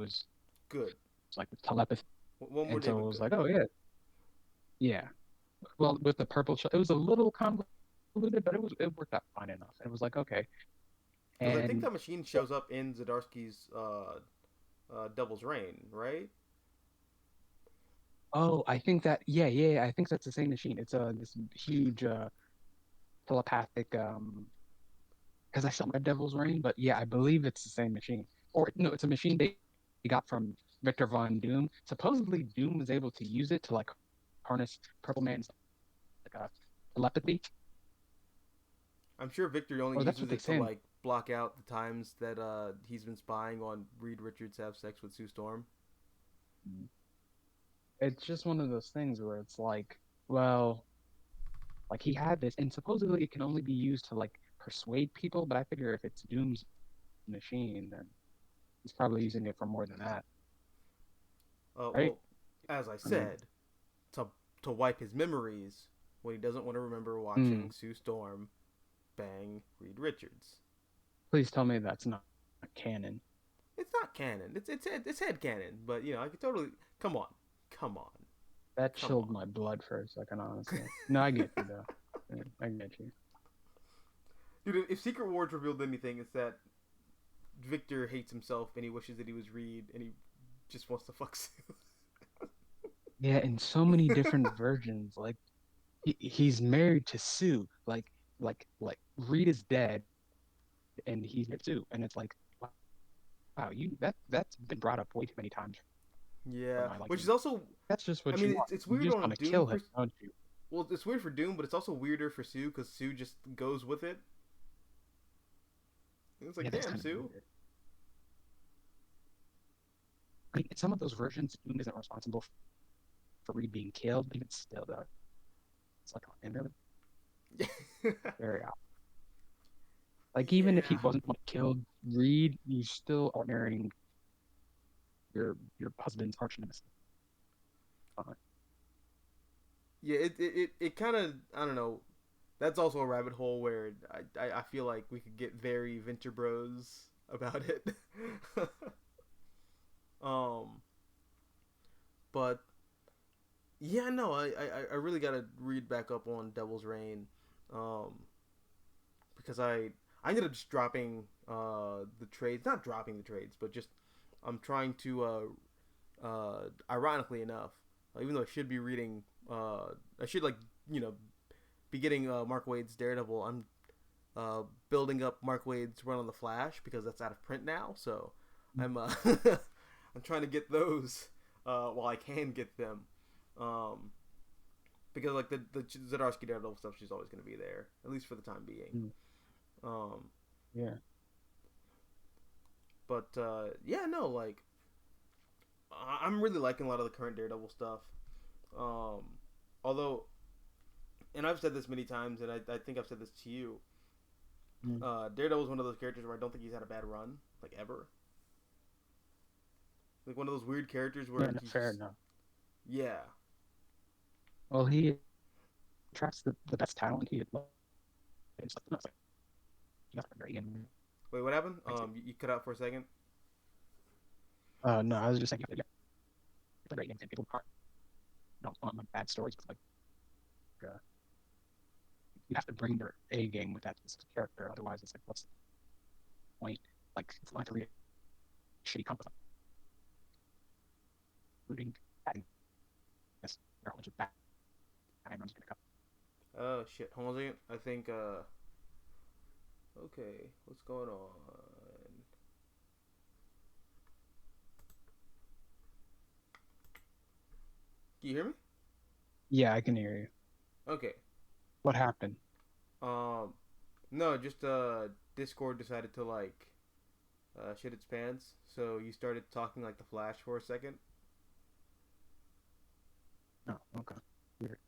Good. it's like telepathy, One more and day, so it but was good. like, oh yeah, yeah. Well, with the purple, it was a little convoluted, but it worked out fine enough. And it was like, okay, Because I think and that machine shows up in Zdarsky's Devil's Reign, right? oh, I think that yeah, I think that's the same machine. It's this huge telepathic because I saw Red Devil's Reign, but yeah, I believe it's the same machine. Or no, it's a machine they got from Victor Von Doom. Supposedly, Doom was able to use it to like harness Purple Man's like telepathy, I'm sure Victor only or that's what uses they it to say. like block out the times that he's been spying on Reed Richards have sex with Sue Storm. It's just one of those things where it's like, well, like he had this, and supposedly it can only be used to like persuade people. But I figure if it's Doom's machine, then he's probably using it for more than that, right? Well, as I I mean, said, to to wipe his memories when he doesn't want to remember mm, watching Sue Storm bang Reed Richards. please tell me that's not canon. It's not canon. It's head canon, but you know I could totally come on, come on, That come chilled on. my blood for a second, honestly. No, I get you though. Yeah, I get you. Dude, if Secret Wars revealed anything, it's that Victor hates himself and he wishes that he was Reed and he just wants to fuck Sue. Yeah, in so many different versions, like he's married to Sue. Like Reed is dead and he's married to Sue, and it's like, wow, that's been brought up way too many times for Yeah, my which is liking. also, That's just I what you mean, want. it's You weird just on want to Doom kill for, him, don't you? well, it's weird for Doom, but it's also weirder for Sue because Sue just goes with it. And it's like, Yeah, that's damn, kind of Sue. weird. I mean, in some of those versions, Doom isn't responsible for Reed being killed, but even still, though, it's like, and really very odd. Like, even if he Yeah, wasn't the one who killed Reed, you still are marrying your husband's arch nemesis. Uh, yeah. It kind of, I don't know. That's also a rabbit hole where I feel like we could get very Venture Bros about it. um, but yeah, no, I really gotta read back up on Devil's Reign, um, because I ended up just dropping the trades, not dropping the trades, but just I'm trying to ironically enough, even though I should be reading, I should like you know be getting Mark Waid's Daredevil. I'm building up Mark Waid's Run on the Flash because that's out of print now. So I'm I'm trying to get those while I can get them. Um, because like the Zdarsky Daredevil stuff, she's always going to be there at least for the time being. mm, Um, yeah. but yeah, no, like I'm really liking a lot of the current Daredevil stuff. Um, although, and I've said this many times, and I think I've said this to you. Mm. Daredevil is one of those characters where I don't think he's had a bad run, like ever. Like one of those weird characters Yeah, where no, he's fair just, enough. yeah. Well, he attracts the best talent. It's like, no, it's like, he got very in. Wait, what happened? You cut out for a second. No, I was just saying, it's great games and people don't want like bad stories, but like, you have to bring your A game with that specific character. Otherwise, it's like, what's the point? Like, it's not to read a shitty comic including adding this, there are a bunch of bad runs going to come. Oh shit! Hold on a second. I think. Okay, what's going on? Can you hear me? Yeah, I can hear you. Okay. What happened? Um, no, just Discord decided to like shit its pants. So you started talking like the Flash for a second. Oh, okay. Weird.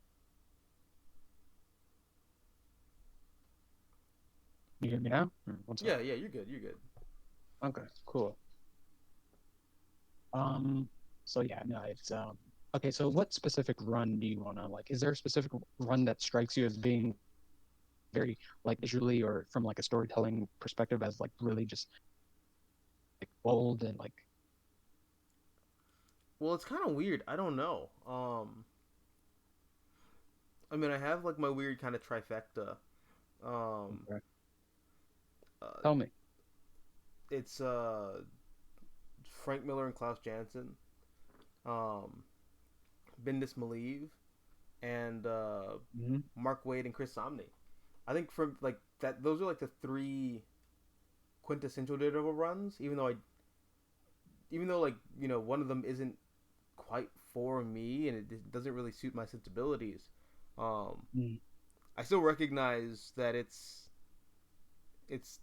You hear me now? What's up? Yeah, yeah, you're good. You're good. Okay, cool. Um, so yeah, no, it's. Okay, so what specific run do you want to like? Is there a specific run that strikes you as being very like visually or from like a storytelling perspective as like really just like bold and like Well, it's kind of weird. I don't know. I mean, I have like my weird kind of trifecta. Um, okay. uh, Tell me. it's Frank Miller and Klaus Janson, um, Bendis Malieve, and Hmm. Mark Waid and Chris Samnee. I think from like that, those are like the three quintessential Daredevil runs. Even though like one of them isn't quite for me, and it doesn't really suit my sensibilities. Um, Mm. I still recognize that it's it's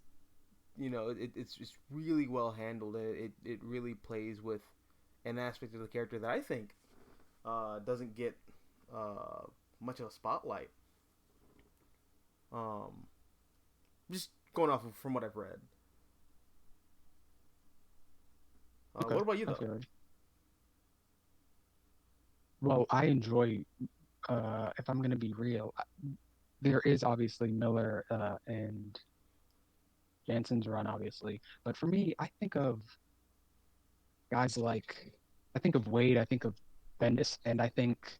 really well handled. It really plays with an aspect of the character that I think doesn't get uh, much of a spotlight. Um, just going off of, from what I've read. Okay, What about you I though? feel it. Well, I enjoy. If I'm gonna be real, there is obviously Miller and Jansen's run, obviously, but for me, I think of guys like I think of Wade, I think of Bendis, and I think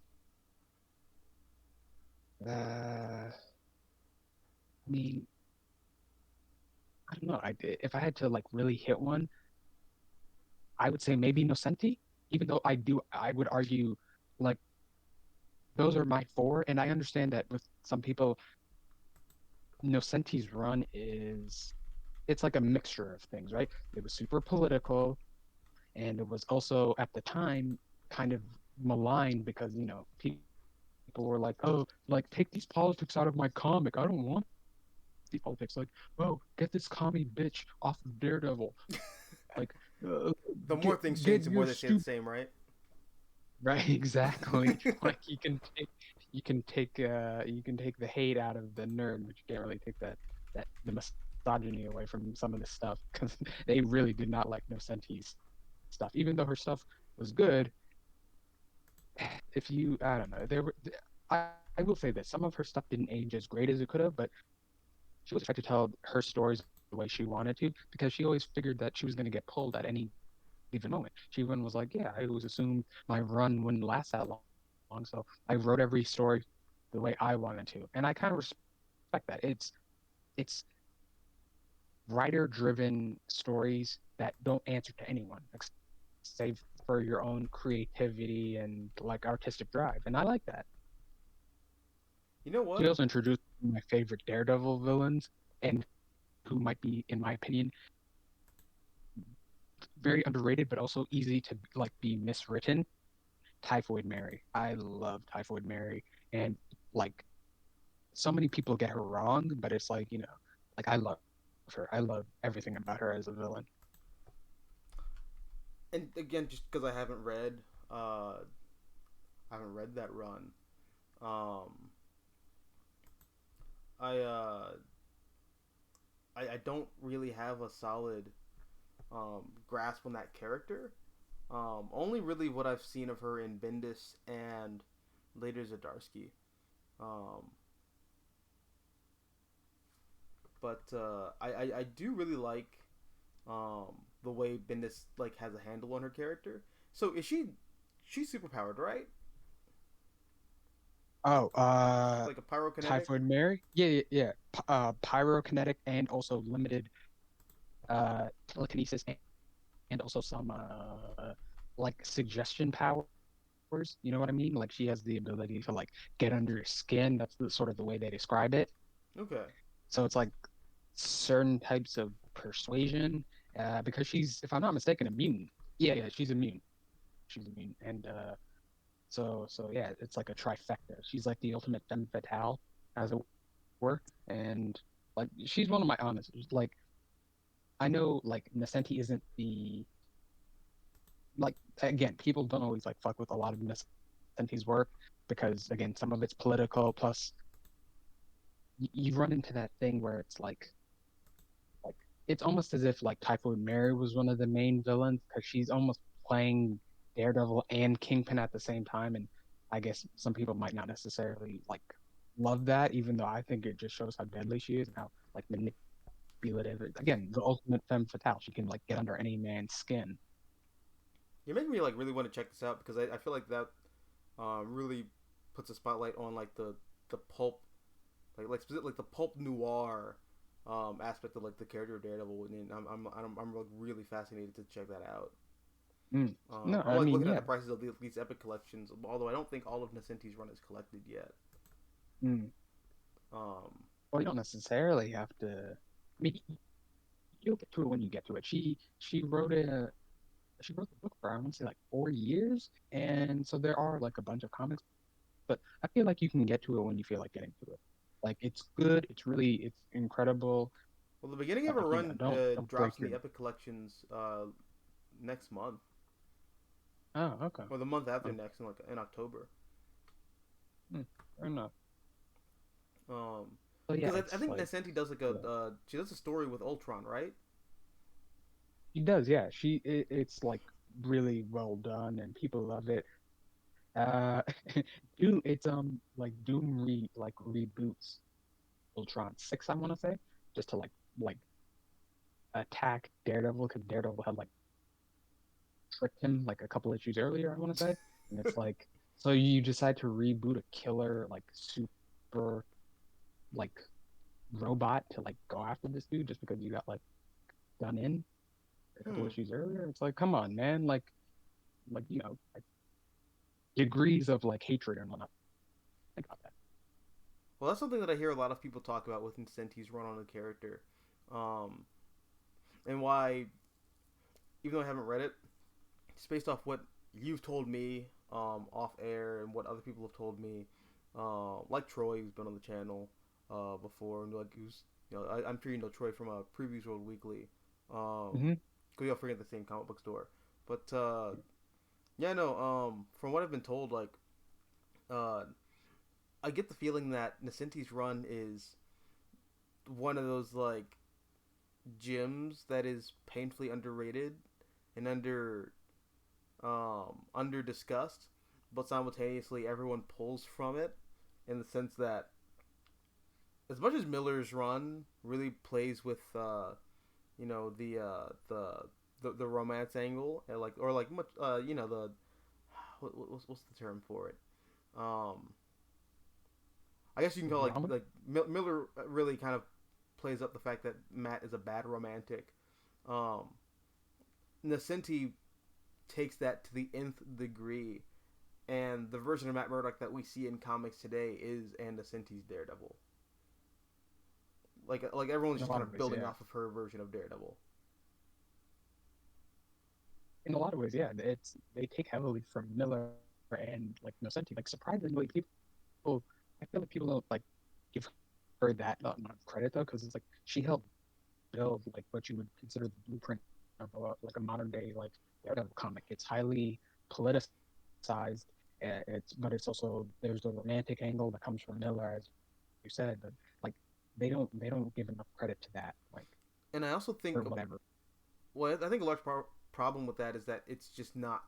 I mean I don't know. If I had to like really hit one, I would say maybe Nocenti. Even though I would argue like those are my four, and I understand that with some people, Nocenti's run is it's like a mixture of things, right? It was super political, and it was also at the time kind of maligned because people were like, "Oh, like take these politics out of my comic. I don't want these politics." Like, "Oh, get this commie bitch off of Daredevil." Like, uh, The more get things get change, the more your they stay the stupid same, right? right exactly. Like you can take the hate out of the nerd, but you can't really take that the misogyny away from some of this stuff because they really did not like Nocenti's stuff, even though her stuff was good. If you I don't know there were I will say this, some of her stuff didn't age as great as it could have, but she was trying to tell her stories the way she wanted to because she always figured that she was going to get pulled at any given moment. She even was like, yeah, I always assumed my run wouldn't last that long, so I wrote every story the way I wanted to, and I kind of respect that. It's writer driven stories that don't answer to anyone save for your own creativity and like artistic drive, and I like that. You know She what? also introduced my favorite Daredevil villains, and who might be, in my opinion, very underrated, but also easy to like be miswritten. Typhoid Mary. I love Typhoid Mary, and like so many people get her wrong, but it's like like I love her. I love everything about her as a villain. And again, just because uh, I haven't read that run. Um, I I don't really have a solid grasp on that character. Only really what I've seen of her in Bendis and later Zadarsky. Um, but I do really like the way Bendis like has a handle on her character. So is she's super powered, right? Oh, Like a pyrokinetic. Typhoid Mary? Yeah, yeah, yeah. Pyrokinetic and also limited telekinesis and also some like suggestion powers. You know what I mean? Like she has the ability to like get under your skin. That's the sort of the way they describe it. Okay. So it's like certain types of persuasion because she's, if I'm not mistaken, immune. Yeah, yeah, she's immune. She's immune, and so yeah, it's like a trifecta. She's like the ultimate femme fatale, as it were, and like she's one of my honest. Like I know like Nascenti isn't the like again people don't always like fuck with a lot of Nascenti's work because again some of it's political plus you run into that thing where it's like it's almost as if like Typhoid Mary was one of the main villains because she's almost playing Daredevil and Kingpin at the same time, and I guess some people might not necessarily like love that, even though I think it just shows how deadly she is and how like manipulative. Again, the ultimate femme fatale. She can like get under any man's skin. You're making me like really want to check this out because I feel like that really puts a spotlight on like the pulp like the pulp noir aspect of like the character of Daredevil, and I'm like really fascinated to check that out. Mm. No, I'm I like mean, looking at yeah. the prices of these epic collections, although I don't think all of Nascenti's run is collected yet. Mm. Um, Well, you don't necessarily have to. I mean, you'll get to it when you get to it. She wrote the book for I want to say like 4 years, and so there are like a bunch of comics, but I feel like you can get to it when you feel like getting to it. Like it's good, it's incredible, well, the beginning but of a like run don't break drops in your. the epic collections next month Oh, okay. or the month after Oh, next in like in October. fair enough. Um, So yeah, because I it's think like Nascenti does like a yeah, she does a story with Ultron, right? she does. Yeah, it's like really well done, and people love it. Uh, Doom. It's like Doom like reboots Ultron 6, I want to say, just to like attack Daredevil because Daredevil had like tricked him like a couple issues earlier, I want to say. And it's like, so you decide to reboot a killer, like super, like robot to like go after this dude just because you got like done in a couple Hmm. issues earlier. It's like, come on, man. Like, like degrees of like hatred and whatnot. Think about that. Well, that's something that I hear a lot of people talk about with Nascenti's run on a character, um, and why even though I haven't read it, it's based off what you've told me off air and what other people have told me. Like Troy, who's been on the channel before, and like who's I'm sure you know Troy from Previews World Weekly, Mm-hmm. because we all frequent the same comic book store. But yeah, no. From what I've been told, like uh, I get the feeling that Nascenti's run is one of those like gems that is painfully underrated and under discussed, but simultaneously everyone pulls from it in the sense that as much as Miller's run really plays with you know the romance angle and like or like much you know the what's the term for it um I guess you can call it Drama. like Miller really kind of plays up the fact that Matt is a bad romantic. um Nascenti takes that to the nth degree, and the version of Matt Murdock that we see in comics today is Anna Nascenti's Daredevil. Like everyone's In a just lot kind of of ways, building yeah. off of her version of Daredevil. In a lot of ways, yeah. It's they take heavily from Miller and like Nocenti. Like surprisingly, people, I feel like people don't like give her that amount of credit though, because it's like she helped build like what you would consider the blueprint of like a modern day like Daredevil comic. It's highly politicized. But it's also there's the romantic angle that comes from Miller, as you said, but like they don't give enough credit to that, like And I also or think, whatever. well, I think a large problem with that is that it's just not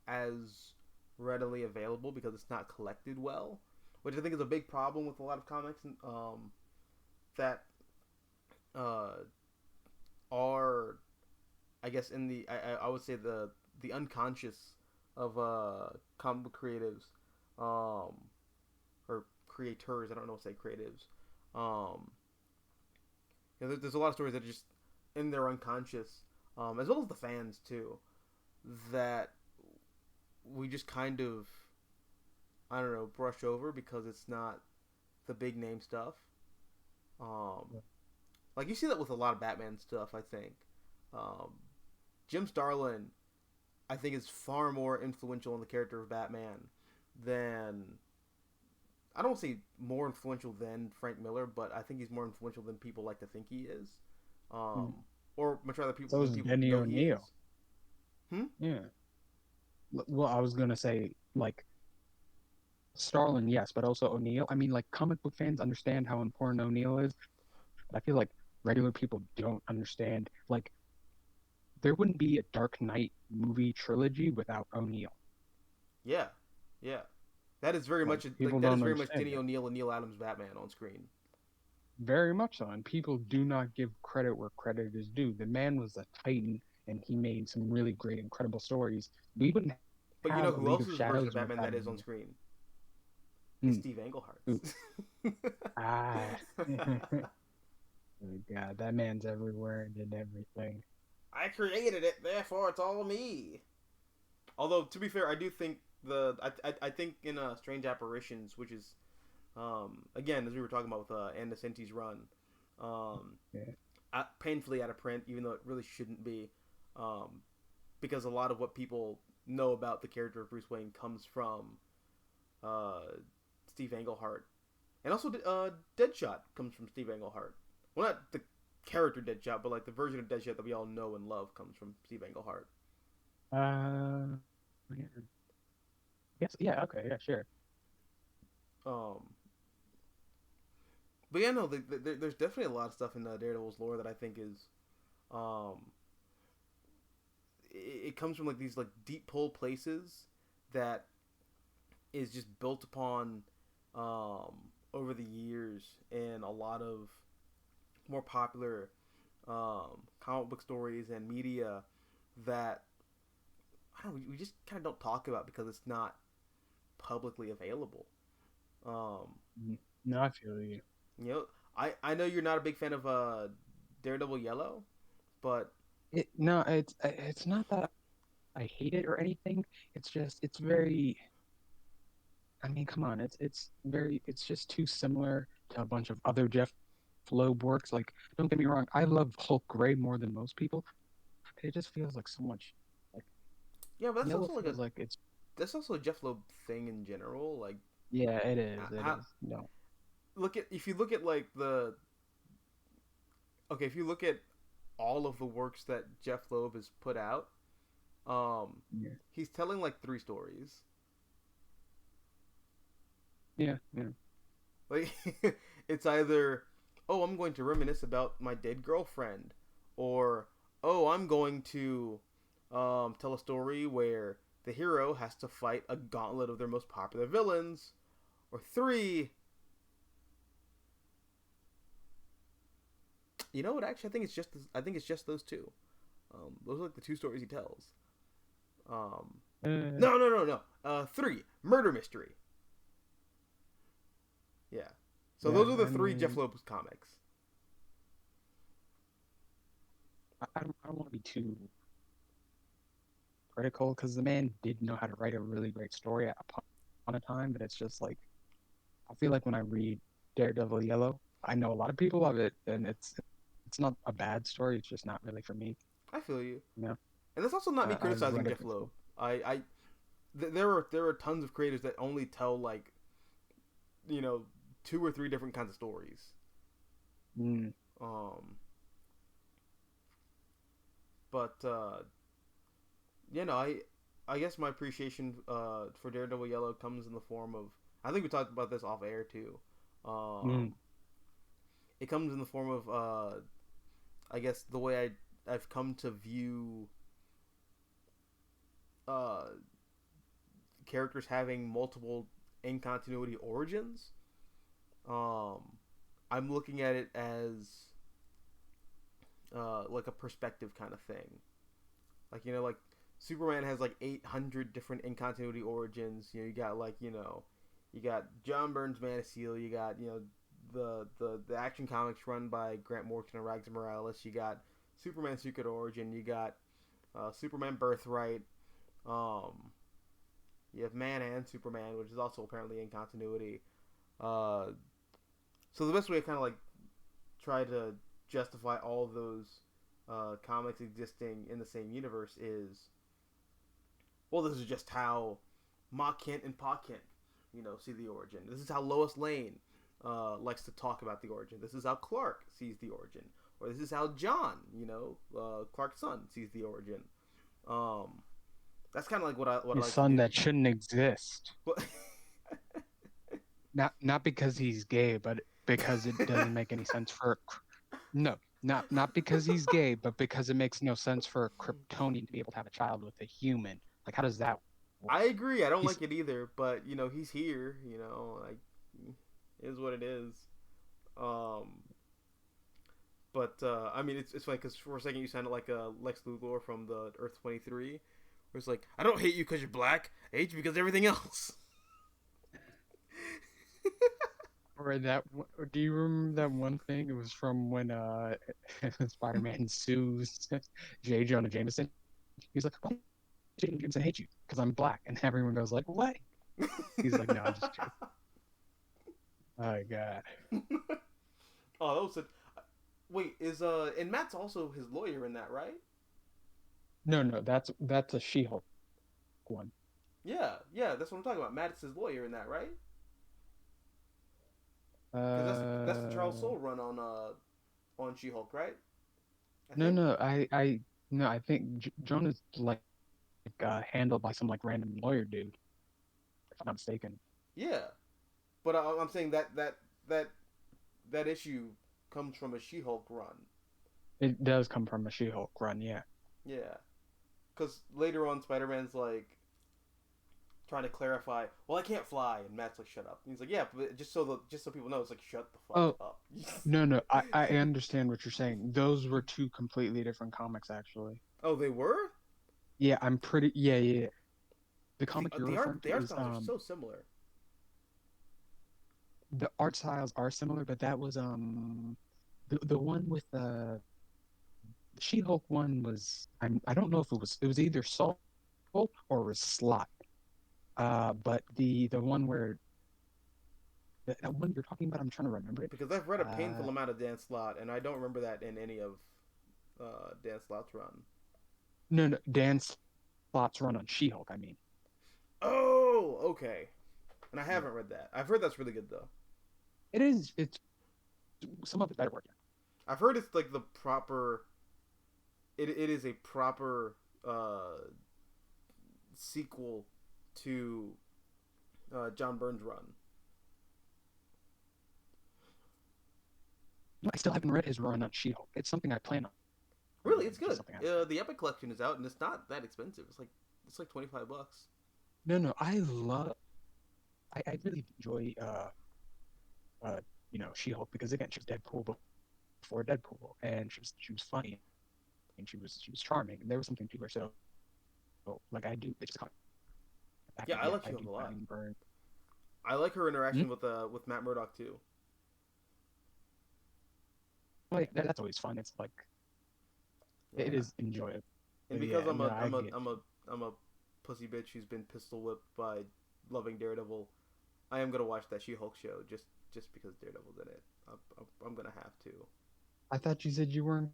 as readily available because it's not collected well, which I think is a big problem with a lot of comics that uh, are, I guess, in the I would say the unconscious of comic book creatives, um, or creators. I don't know what to say creatives. Um, there's a lot of stories that are just in their unconscious, as well as the fans too, that we just kind of I don't know brush over because it's not the big name stuff. Um, like you see that with a lot of Batman stuff. I think um, Jim Starlin, I think, is far more influential in the character of Batman than I don't say more influential than Frank Miller, but I think he's more influential than people like to think he is, Mm. um, or much rather people So than is people Benny know he O'Neill. is. Hmm. Yeah. Well, I was gonna say like Starlin, yes, but also O'Neill. I mean, like comic book fans understand how important O'Neill is, but I feel like regular people don't understand. Like there wouldn't be a Dark Knight movie trilogy without O'Neill. Yeah, yeah. That is very Like much people that is don't very much understand Denny it. O'Neil and Neil Adams Batman on screen. Very much so, and people do not give credit where credit is due. The man was a titan, and he made some really great, incredible stories. We wouldn't have a But you League know of who else is Shadows a version of without Batman that O'Neill. is on screen? Hmm. Is Steve Ooh. Englehart. Ah. Oh God, that man's everywhere and did everything. I created it, therefore it's all me. Although to be fair, I do think I think in Strange Apparitions, which is again as we were talking about with Anna Senti's run, um, Yeah. painfully out of print, even though it really shouldn't be, um, because a lot of what people know about the character of Bruce Wayne comes from uh, Steve Englehart, and also Deadshot comes from Steve Englehart. Well, not the character Deadshot, but like the version of Deadshot that we all know and love comes from Steve Englehart. Yeah. Yes. Yeah. Okay. Yeah. Sure. Um, but yeah, no, there's definitely a lot of stuff in Daredevil's lore that I think is, um, it comes from like these like deep pull places that is just built upon, um, over the years in a lot of more popular comic book stories and media that I don't know, we just kind of don't talk about because it's not publicly available. Um, No, I feel you. you know, I know you're not a big fan of Daredevil Yellow, but No, it's not that I hate it or anything. It's just it's very. I mean, come on, it's just too similar to a bunch of other Jeff Loeb works. Like, don't get me wrong, I love Hulk Gray more than most people. But it just feels like so much. Like yeah, but Yellow feels like it's. that's also a Jeff Loeb thing in general. Like, Yeah, it is. It how, is. No. look at if you look at like the okay, if you look at all of the works that Jeff Loeb has put out, Yeah. he's telling like three stories. Yeah. Yeah. Like, it's either, oh, I'm going to reminisce about my dead girlfriend, or oh, I'm going to tell a story where the hero has to fight a gauntlet of their most popular villains, or three. You know what? Actually, I think it's just those two. Those are like the two stories he tells. Um, Uh, no. Three murder mystery. Yeah. So yeah. those are the I three Jeff mean, Loeb comics. I don't want to be too critical because the man did know how to write a really great story at upon a time, but it's just like I feel like when I read Daredevil Yellow, I know a lot of people love it, and it's not a bad story. It's just not really for me. I feel you. You know, And that's also not me I've criticizing read it Jeff Loeb. before. I there are tons of creators that only tell like you know two or three different kinds of stories. Mm, Um, but you know I guess my appreciation for Daredevil Yellow comes in the form of I think we talked about this off air too. mm. Um, it comes in the form of I guess the way I've come to view uh characters having multiple in continuity origins. Um, I'm looking at it as like a perspective kind of thing. Like like Superman has like 800 different in continuity origins. You got like you got John Byrne's Man of Steel. You got the Action Comics run by Grant Morrison and Rags Morales. You got Superman Secret Origin. You got Superman Birthright. Um, you have Man and Superman, which is also apparently in continuity. Uh, so the best way to kind of like try to justify all of those comics existing in the same universe is, well, this is just how Ma Kent and Pa Kent, see the origin. This is how Lois Lane likes to talk about the origin. This is how Clark sees the origin, or this is how John, Clark's son, sees the origin. Um, that's kind of like what I His like to son do. that shouldn't exist. Well, Not because he's gay, but because it doesn't make any sense for. No. Not because he's gay, but because it makes no sense for a Kryptonian to be able to have a child with a human. Like, how does that work? I agree. I don't He's like it either, but he's here. Like, it is what it is. Um, but I mean, it's funny because for a second you sounded like a Lex Luthor from the Earth 23, where it's like, I don't hate you because you're black. I hate you because everything else. or that. Or do you remember that one thing? It was from when Spider-Man sues J. Jonah Jameson. He's like, "Why did J. Jonah Jameson hate you? Because I'm black." And everyone goes like, "What?" He's like, "No, I'm just joking." Oh God. Oh, that was it. Wait, is and Matt's also his lawyer in that, right? No, no, that's a She-Hulk one. Yeah, yeah, that's what I'm talking about. Matt's his lawyer in that, right? Because that's the Charles Uh, Soule run on She-Hulk, right? I no, think. no, no, I think Jonah's like handled by some like random lawyer dude, if I'm not mistaken. Yeah, but I'm saying that that issue comes from a She-Hulk run. It does come from a She-Hulk run, yeah. Yeah, because later on, Spider-Man's like trying to clarify. Well, I can't fly, and Matt's like, "Shut up." And he's like, "Yeah, but just so people know, it's like, shut the fuck Oh, up." no, no, I understand what you're saying. Those were two completely different comics, actually. Oh, they were. Yeah, yeah, yeah. The Because comic you're the referring the to art is styles are so similar. the art styles are similar, but that was the one with the She-Hulk one was I don't know if it was either Salt or it was Slot. But the one where that one you're talking about, I'm trying to remember it. Because I've read a Uh, painful amount of Dan Slott, and I don't remember that in any of Dan Slott's run. no, no, Dan Slott's run on She-Hulk. I mean, Oh, okay. And I yeah, haven't read that. I've heard that's really good though. it is. It's some of it better work. I've heard it's like the proper. It is a proper sequel to John Byrne's run. No, I still haven't read his run on She-Hulk. It's something I plan on Really, doing. it's Just good. something I The Epic Collection is out, and it's not that expensive. It's like $25. no, no. I really enjoy uh She-Hulk because again she was Deadpool before Deadpool, and she was funny and she was charming, and there was something to her. So like I do, it just caught back Yeah, in. I Yeah, like I She-Hulk do a plan lot. on burn. I like her Hmm? interaction with Matt Murdock too. Well, yeah, that's always fun. It's like it Yeah, is enjoyable. and But because yeah, I'm no, a I I'm a get I'm you. a I'm a pussy bitch who's been pistol whipped by loving Daredevil, I am gonna watch that She-Hulk show just because Daredevil's in it. I'm gonna have to. I thought you said you weren't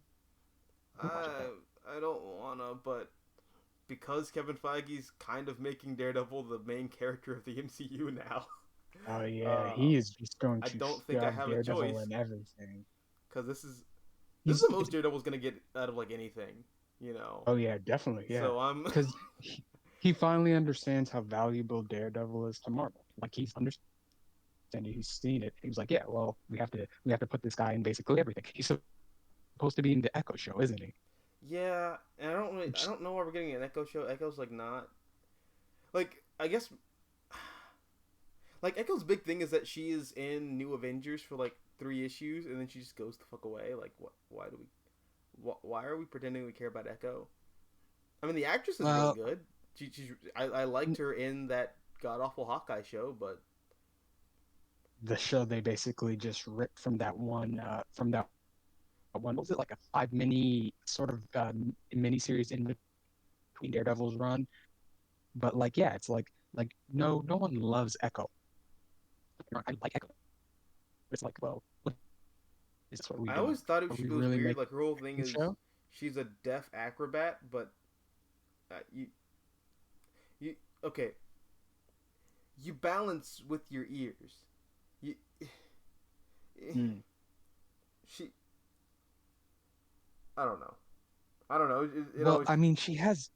gonna watch it I though. I don't wanna, but because Kevin Feige's kind of making Daredevil the main character of the MCU now, Oh yeah, uh, he is just going I to don't think I shove have a Daredevil choice in everything. because this is He's the most it's Daredevil's gonna get out of like anything, you know. oh yeah, definitely, yeah. So I'm Because he finally understands how valuable Daredevil is to Marvel. Like he's understanding, he's seen it. He was like, yeah, well, we have to put this guy in basically everything. He's supposed to be in the Echo show, isn't he? yeah, and I Which don't know why we're getting an Echo show. Echo's like not like I guess like Echo's big thing is that she is in New Avengers for like 3 issues and then she just goes the fuck away. Like what? Why do we? Why are we pretending we care about Echo? I mean, the actress is really well, good. I liked her in that god awful Hawkeye show, but the show they basically just ripped from that one. What was it like a five mini sort of mini series in between Daredevil's run? But like, yeah, it's like no one loves Echo. I like Echo. It's like, well, what is this? What are we I doing? always thought Are she we was really weird. making Like her whole thing a is show? she's a deaf acrobat, but you okay. You balance with your ears. You Hmm. she I don't know. I don't know. It Well, always. I mean, she has.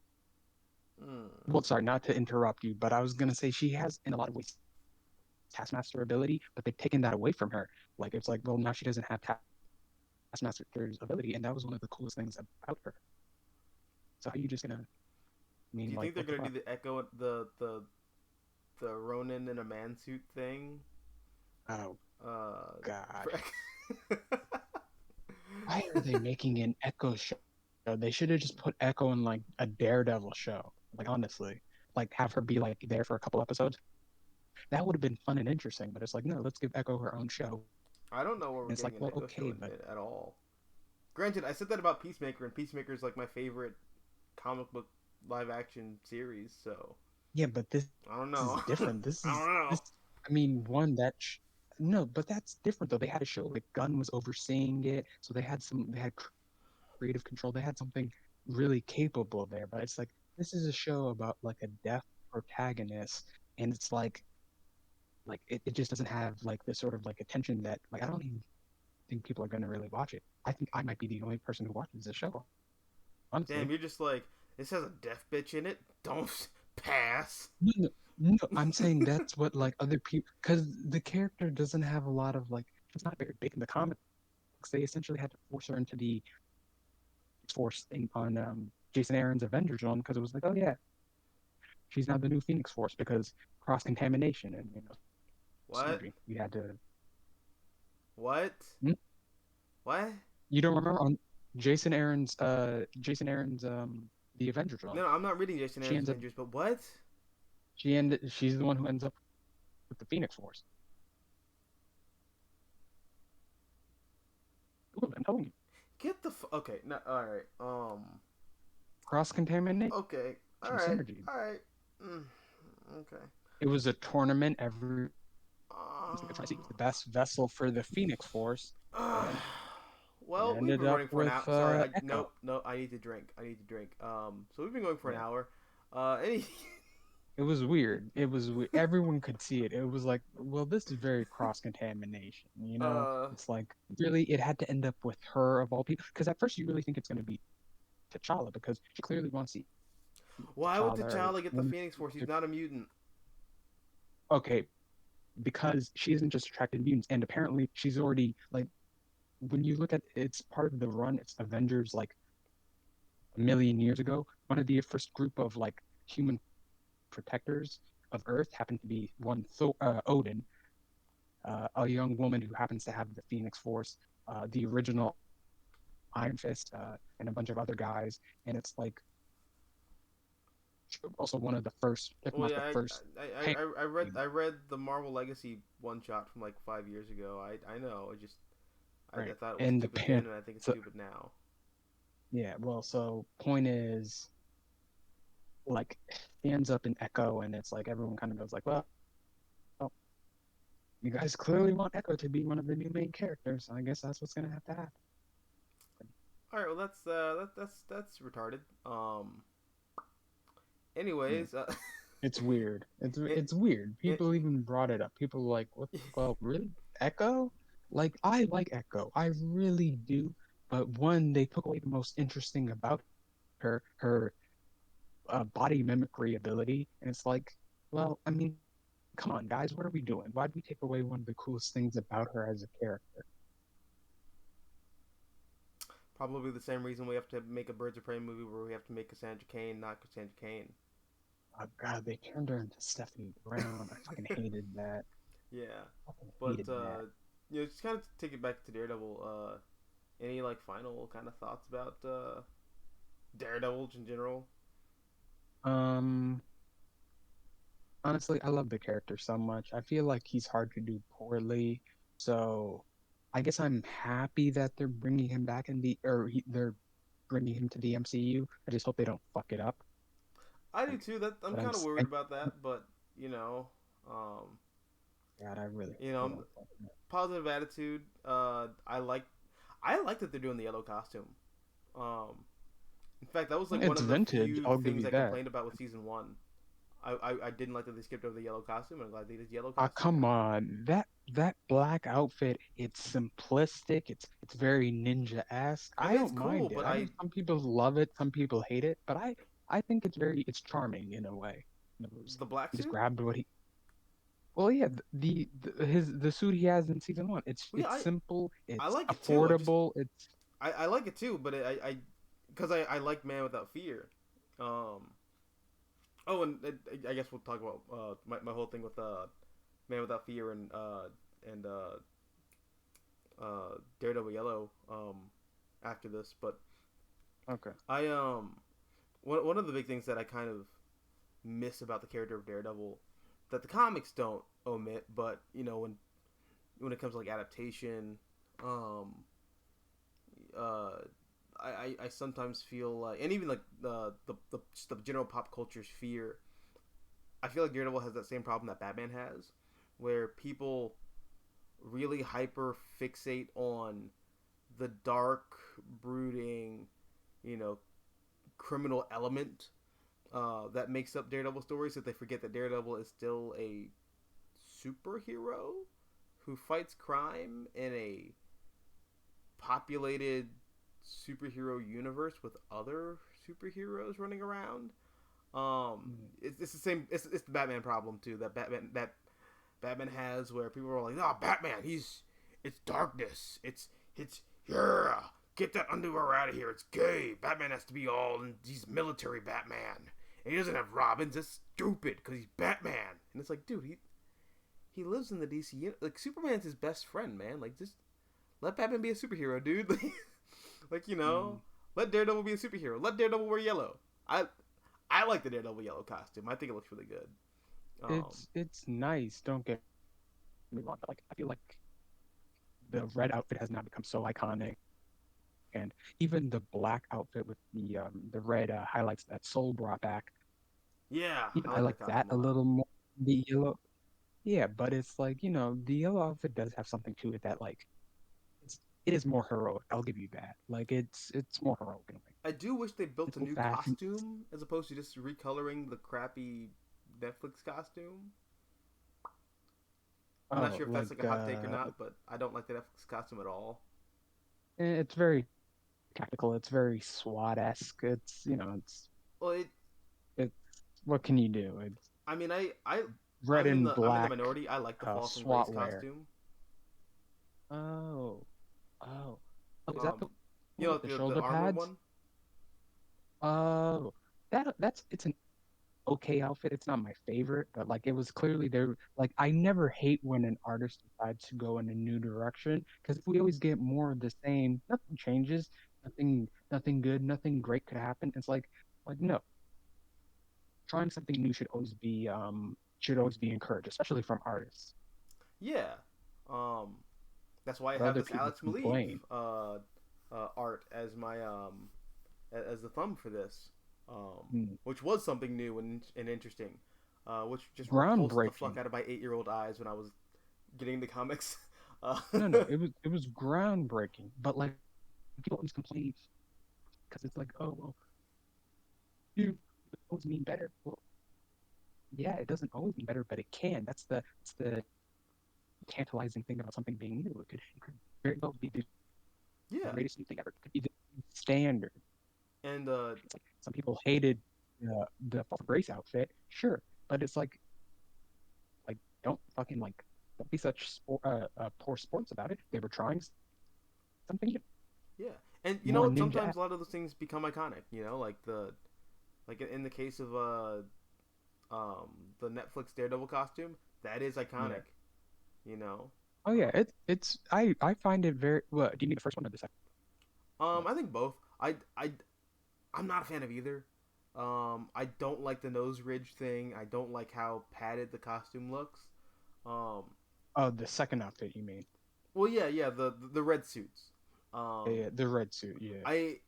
Mm. Well, sorry, not to interrupt you, but I was gonna say she has, in a lot of ways, Taskmaster ability, but they've taken that away from her. Like, it's like, well, now she doesn't have Taskmaster's ability, and that was one of the coolest things about her. So how you just gonna? I Do mean, you like, think they're what the gonna do fuck? the Echo the Ronin in a man suit thing? Oh God. For Why are they making an Echo show? They should have just put Echo in like a Daredevil show. Like honestly, like have her be like there for a couple episodes. That would have been fun and interesting. But it's like, no, let's give Echo her own show. I don't know where And we're it's like, getting an well, Echo okay, show but at all. Granted, I said that about Peacemaker, and Peacemaker is like my favorite comic book live action series. So yeah, but this I don't is know. different. This I is don't know. this. I mean, one that no, but that's different though. They had a show like Gunn was overseeing it, so they had creative control. They had something really capable there. But it's like this is a show about like a deaf protagonist, and it's like it just doesn't have like this sort of like attention that like I don't even think people are gonna really watch it. I think I might be the only person who watches this show, honestly. Damn, you're just like this has a deaf bitch in it. Don't pass. No, no, no, I'm saying that's what like other people because the character doesn't have a lot of like it's not very big in the comics. They essentially had to force her into the Force thing on Jason Aaron's Avengers one because it was like, oh yeah, she's now the new Phoenix Force because cross contamination and What? synergy. We had to. What? Hmm? What? You don't remember on Jason Aaron's the Avengers one? No, I'm not reading Jason She Aaron's ends up Avengers, but what? she's the one who ends up with the Phoenix Force. Ooh, I'm telling you, Get the okay. No, all right. cross contamination Okay. All right. synergy. All right. Mm, okay. It was a tournament every was like a try to see Uh, who's the best vessel for the Phoenix Force, uh, and it well, we've ended been up running for an with hour. Sorry. Echo. Nope. No. I need to drink. I need to drink. So we've been going for an Yeah. hour. Any. It was weird. It was everyone could see it. It was like, well, this is very cross contamination. You know, uh. it's like really it had to end up with her of all people. Because at first you really think it's going to be T'Challa because she clearly wants to eat Why would T'Challa or T'Challa get the Phoenix Force? He's not a mutant. okay, because she isn't just attracted to mutants, and apparently she's already like when you look at it's part of the run, it's Avengers like a million years ago. One of the first group of like human protectors of Earth happened to be one Odin, a young woman who happens to have the Phoenix Force, the original Iron Fist, and a bunch of other guys. And it's like also one of the first, if Well, not the yeah, first, tank. I read the Marvel Legacy one shot from like 5 years ago. I know. I Right. thought it was And the stupid pan. then, and I think it's So stupid now. yeah, well, so point is like he ends up in Echo, and it's like everyone kind of goes like, well, you guys clearly want Echo to be one of the new main characters. So I guess that's what's gonna have to happen. All right, well that's retarded. Yeah. Anyways, It's weird. it, It's weird. it, People even brought it up. People were like, "What? Well, really? Echo? Like, I like Echo. I really do. But one, they took away the most interesting about her body mimicry ability, and it's like, well, I mean, come on, guys, what are we doing? Why did we take away one of the coolest things about her as a character? probably the same reason we have to make a Birds of Prey movie where we have to make Cassandra Cain, not Cassandra Cain. Oh God, they turned her into Stephanie Brown. I fucking hated that. Yeah, I fucking but hated that. just kind of take it back to Daredevil. Any like final kind of thoughts about Daredevil in general? Um, honestly, I love the character so much. I feel like he's hard to do poorly. So I guess I'm happy that they're bringing him back in they're bringing him to the MCU. I just hope they don't fuck it up. I do Like, too. That I'm but kind of worried about that, but you know, um, God, I really hope you they know, don't fuck it up. positive attitude. I like that they're doing the yellow costume. Um, in fact, that was like one It's of the vintage. few I'll give things you I that. complained about with season one. I didn't like that they skipped over the yellow costume. I'm glad they did yellow costume Come now. on, that black outfit. It's simplistic. It's very ninja-esque. I I mean, it's don't cool, mind it. but I know some people love it, some people hate it, but I think it's charming in a way. In other words, the black he just suit. grabbed what he well, yeah, the suit he has in season one. Well, yeah, It's simple. I It's like it too. affordable. It's I like it too, but I because I like Man Without Fear. Um. Oh, and I guess we'll talk about my whole thing with Man Without Fear and Daredevil Yellow after this, but okay. I one of the big things that I kind of miss about the character of Daredevil that the comics don't omit, but you know when it comes to like adaptation, um, uh, I sometimes feel like, and even like just the general pop culture's fear. I feel like Daredevil has that same problem that Batman has, where people really hyper fixate on the dark, brooding, you know, criminal element that makes up Daredevil stories, that they forget that Daredevil is still a superhero who fights crime in a populated superhero universe with other superheroes running around. Mm. It's the same. It's the Batman problem too. Batman has, where people are like, "Oh, Batman, it's darkness. It's yeah. Get that underwear out of here. It's gay. Batman has to be all, and he's military Batman. And he doesn't have Robins. It's stupid because he's Batman." And it's like, dude, he lives in the DC. Like, Superman's his best friend, man. Like, just let Batman be a superhero, dude. Like, Mm. let Daredevil be a superhero. Let Daredevil wear yellow. I like the Daredevil yellow costume. I think it looks really good. It's nice. Don't get me wrong, but like I feel like the red outfit has now become so iconic, and even the black outfit with the red highlights that Soul brought back. Yeah, Even I I like like that that costume a a lot. little more. The yellow, yeah, but it's like the yellow outfit does have something to it that like it is more heroic. I'll give you that. Like it's more heroic in a way. I do wish they built It's a old new fashioned. costume as opposed to just recoloring the crappy Netflix costume. I'm not Oh, sure if that's like like a hot take or not, but I don't like the Netflix costume at all. it's very tactical. It's very SWAT esque. It's Well, it's what can you do? It's I mean, red and I'm in the black minority. I like the Fall from Grace SWAT wear. costume. Oh, oh, oh, is that the Um, one with the the shoulder armor pads? one. Oh, that's it's an okay outfit. It's not my favorite, but like it was clearly there. Like I never hate when an artist decides to go in a new direction because if we always get more of the same, nothing changes, nothing good, nothing great could happen. It's like no, trying something new should always be encouraged, especially from artists. Yeah. Um, that's why I But have other this people Alex Maleev complain. art as my as the thumb for this, Hmm. which was something new and interesting, which just repulsed the fuck Groundbreaking. out of my 8-year-old eyes when I was getting the comics. No, no, it was groundbreaking. But like people always complain because it's like, oh well, you always mean better. Well, yeah, it doesn't always mean better, but it can. That's the tantalizing thing about something being new. It could very well be the Yeah, greatest new thing ever. It could be the standard. and It's like some people hated the Fall from Grace outfit, sure, but it's like don't fucking like don't be such poor sports about it. They were trying something new, yeah, and you know more what? ninja. Sometimes a lot of those things become iconic. You know, like in the case of um the Netflix Daredevil costume, that is Yeah. iconic. You know, Oh yeah. I find it very. What do you mean the first one or the second one? I think both. I'm not a fan of either. I don't like the nose ridge thing. I don't like how padded the costume looks. Um, Oh, the second outfit you mean? well, yeah, the red suits. Yeah, Um, yeah, the red suit. Yeah. I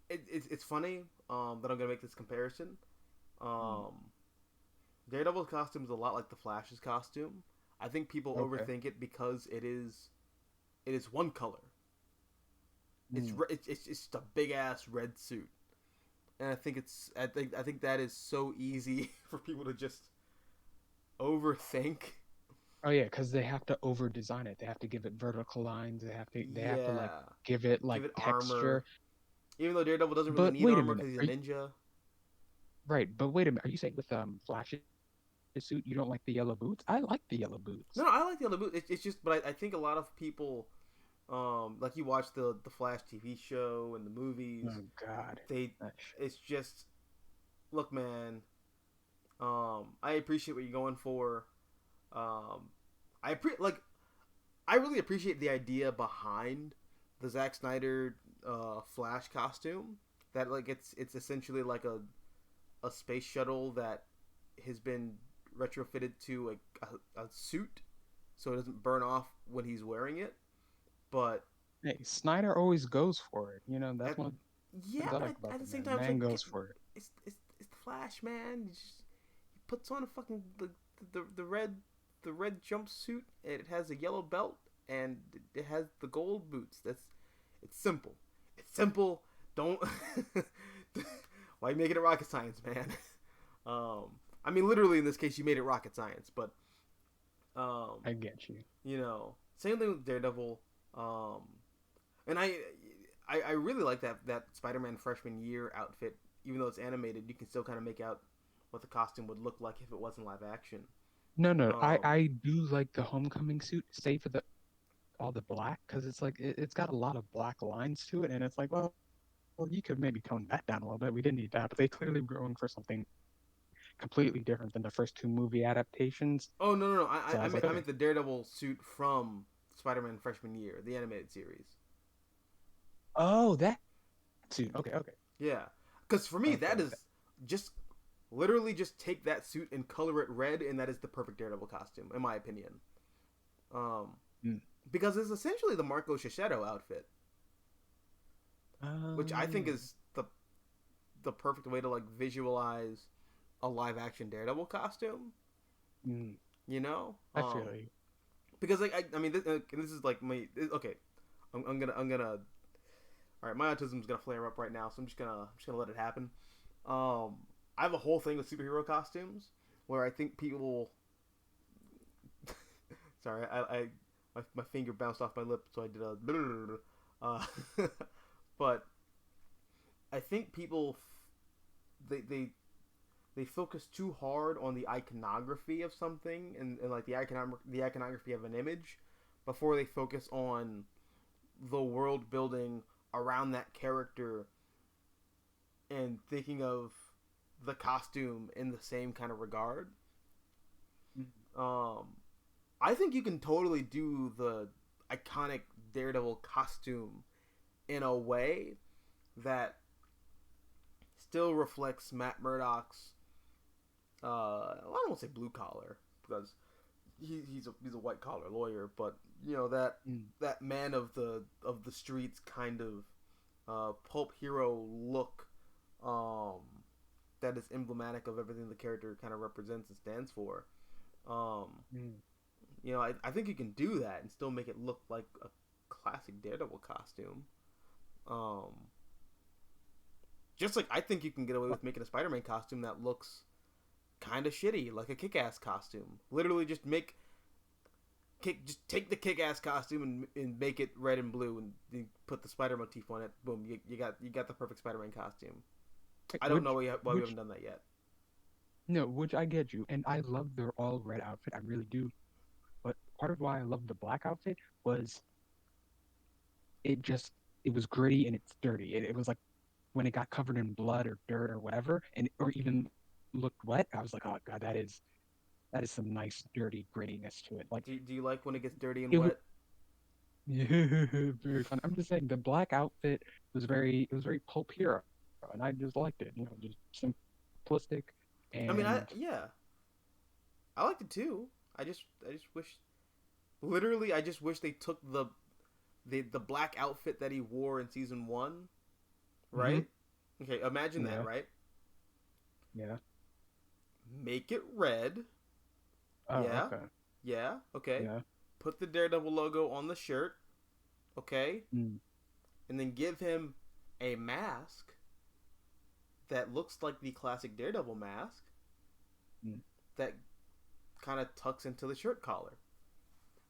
it's funny that I'm gonna make this comparison. Mm. Um, Daredevil's costume is a lot like the Flash's costume. I think people Okay. overthink it because it is one color. Mm. It's just a big ass red suit, and I think that is so easy for people to just overthink. Oh yeah, because they have to over design it. They have to give it vertical lines. They have to like Yeah, give it like give it texture. armor. Even though Daredevil doesn't really But need wait a armor minute. because he's a Are you ninja. right? But wait a minute. Are you saying with Flash? the suit. You don't like the yellow boots? I like the yellow boots. No, I like the yellow boot. It's just, but I think a lot of people, like you watch the Flash TV show and the movies, Oh God. they, That shit. it's just, look, man. I appreciate what you're going for. Um, like I really appreciate the idea behind the Zack Snyder Flash costume. That like it's essentially like a space shuttle that has been retrofitted to a suit, so it doesn't burn off when he's wearing it. But Hey, Snyder always goes for it. You know, that's at, one of the yeah, things I but like about at the the same man. time, it's Man like goes for it. it's the Flash, man. He puts on a fucking the red jumpsuit. It has a yellow belt and it has the gold boots. It's simple. It's simple. Don't why you making it rocket science, man? Um, I mean, literally in this case, you made it rocket science, but um, I get you. same thing with Daredevil. Um, and I really like that Spider-Man freshman year outfit. Even though it's animated, you can still kind of make out what the costume would look like if it wasn't live action. No, no, Um, I do like the homecoming suit, save for the all the black, because it's like it's got a lot of black lines to it, and it's like, well, you could maybe tone that down a little bit. We didn't need that, but they clearly were going for something completely different than the first two movie adaptations. oh no! So I was like, I okay. meant the Daredevil suit from Spider-Man freshman year, the animated series. Oh, that suit. Okay, okay, Yeah, because for me that okay. is just literally just take that suit and color it red, and that is the perfect Daredevil costume, in my opinion. Um, Mm. because it's essentially the Marco Shishetto outfit, which I think Yeah. is the perfect way to like visualize a live action Daredevil costume. Mm. You know, I feel you. because like I mean this is like my okay. I'm gonna all right. My autism's gonna flare up right now, so I'm just gonna let it happen. Um, I have a whole thing with superhero costumes where I think people. Sorry, my finger bounced off my lip, so I did a. But I think people they they they focus too hard on the iconography of something and like the iconography of an image before they focus on the world building around that character and thinking of the costume in the same kind of regard. Mm. Um, I think you can totally do the iconic Daredevil costume in a way that still reflects Matt Murdock's. I don't want to say blue collar because he's a white collar lawyer, but you know Mm. that man of the streets kind of pulp hero look um, that is emblematic of everything the character kind of represents and stands for. Um, Mm. I think you can do that and still make it look like a classic Daredevil costume. Um, just like I think you can get away with making a Spider-Man costume that looks kind of shitty, like a Kick-Ass costume. Literally, just take the Kick-Ass costume and make it red and blue, and you put the Spider motif on it. Boom, you got the perfect Spider-Man costume. I don't know why we Which haven't done that yet. no, which I get you, and I love their all red outfit. I really do. But part of why I loved the black outfit was it just it was gritty and it's dirty. It was like when it got covered in blood or dirt or whatever, and or even looked wet. I was like, oh god, that is some nice dirty grittiness to it. Like Do you like when it gets dirty and it was wet? very fun. I'm just saying the black outfit was very pulp hero, and I just liked it. You know, just simplistic I mean, and I liked it too. I just wish, literally, I just wish they took the black outfit that he wore in season one, hmm right? Okay, imagine that, yeah, right? yeah. Make it red. Oh, Yeah, okay, yeah, okay. yeah. Put the Daredevil logo on the shirt, okay, Mm. and then give him a mask that looks like the classic Daredevil mask Mm. that kind of tucks into the shirt collar.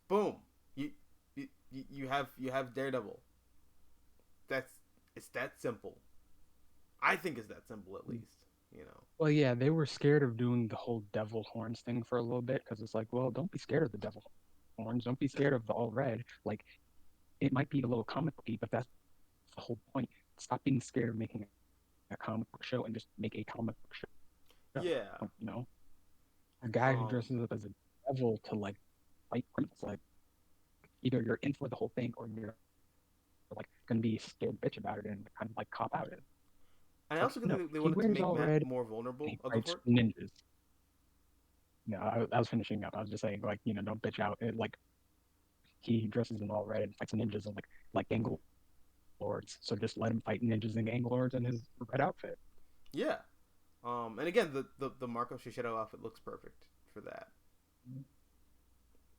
Boom. You have Daredevil. That's it's that simple. I think it's that simple at Mm. least. you know. Well, yeah, they were scared of doing the whole devil horns thing for a little bit because it's like, well, don't be scared of the devil horns. Don't be scared of the all red. Like, it might be a little comic booky, but that's the whole point. Stop being scared of making a comic book show and just make a comic book show. Yeah. You know, a guy who Um. dresses up as a devil to like fight criminals. Like, either you're in for the whole thing or you're like gonna be a scared bitch about it and kind of like cop out it. And I It's like, also think no, they he wanted to wears make all Matt red more and vulnerable. he I'll go fights for it. ninjas. No, I was finishing up. I was just saying, like, don't bitch out. Like, he dresses in all red and fights ninjas and like gang lords. So just let him fight ninjas and gang lords in his red outfit. Yeah. And again, the Marco Shishido outfit looks perfect for that.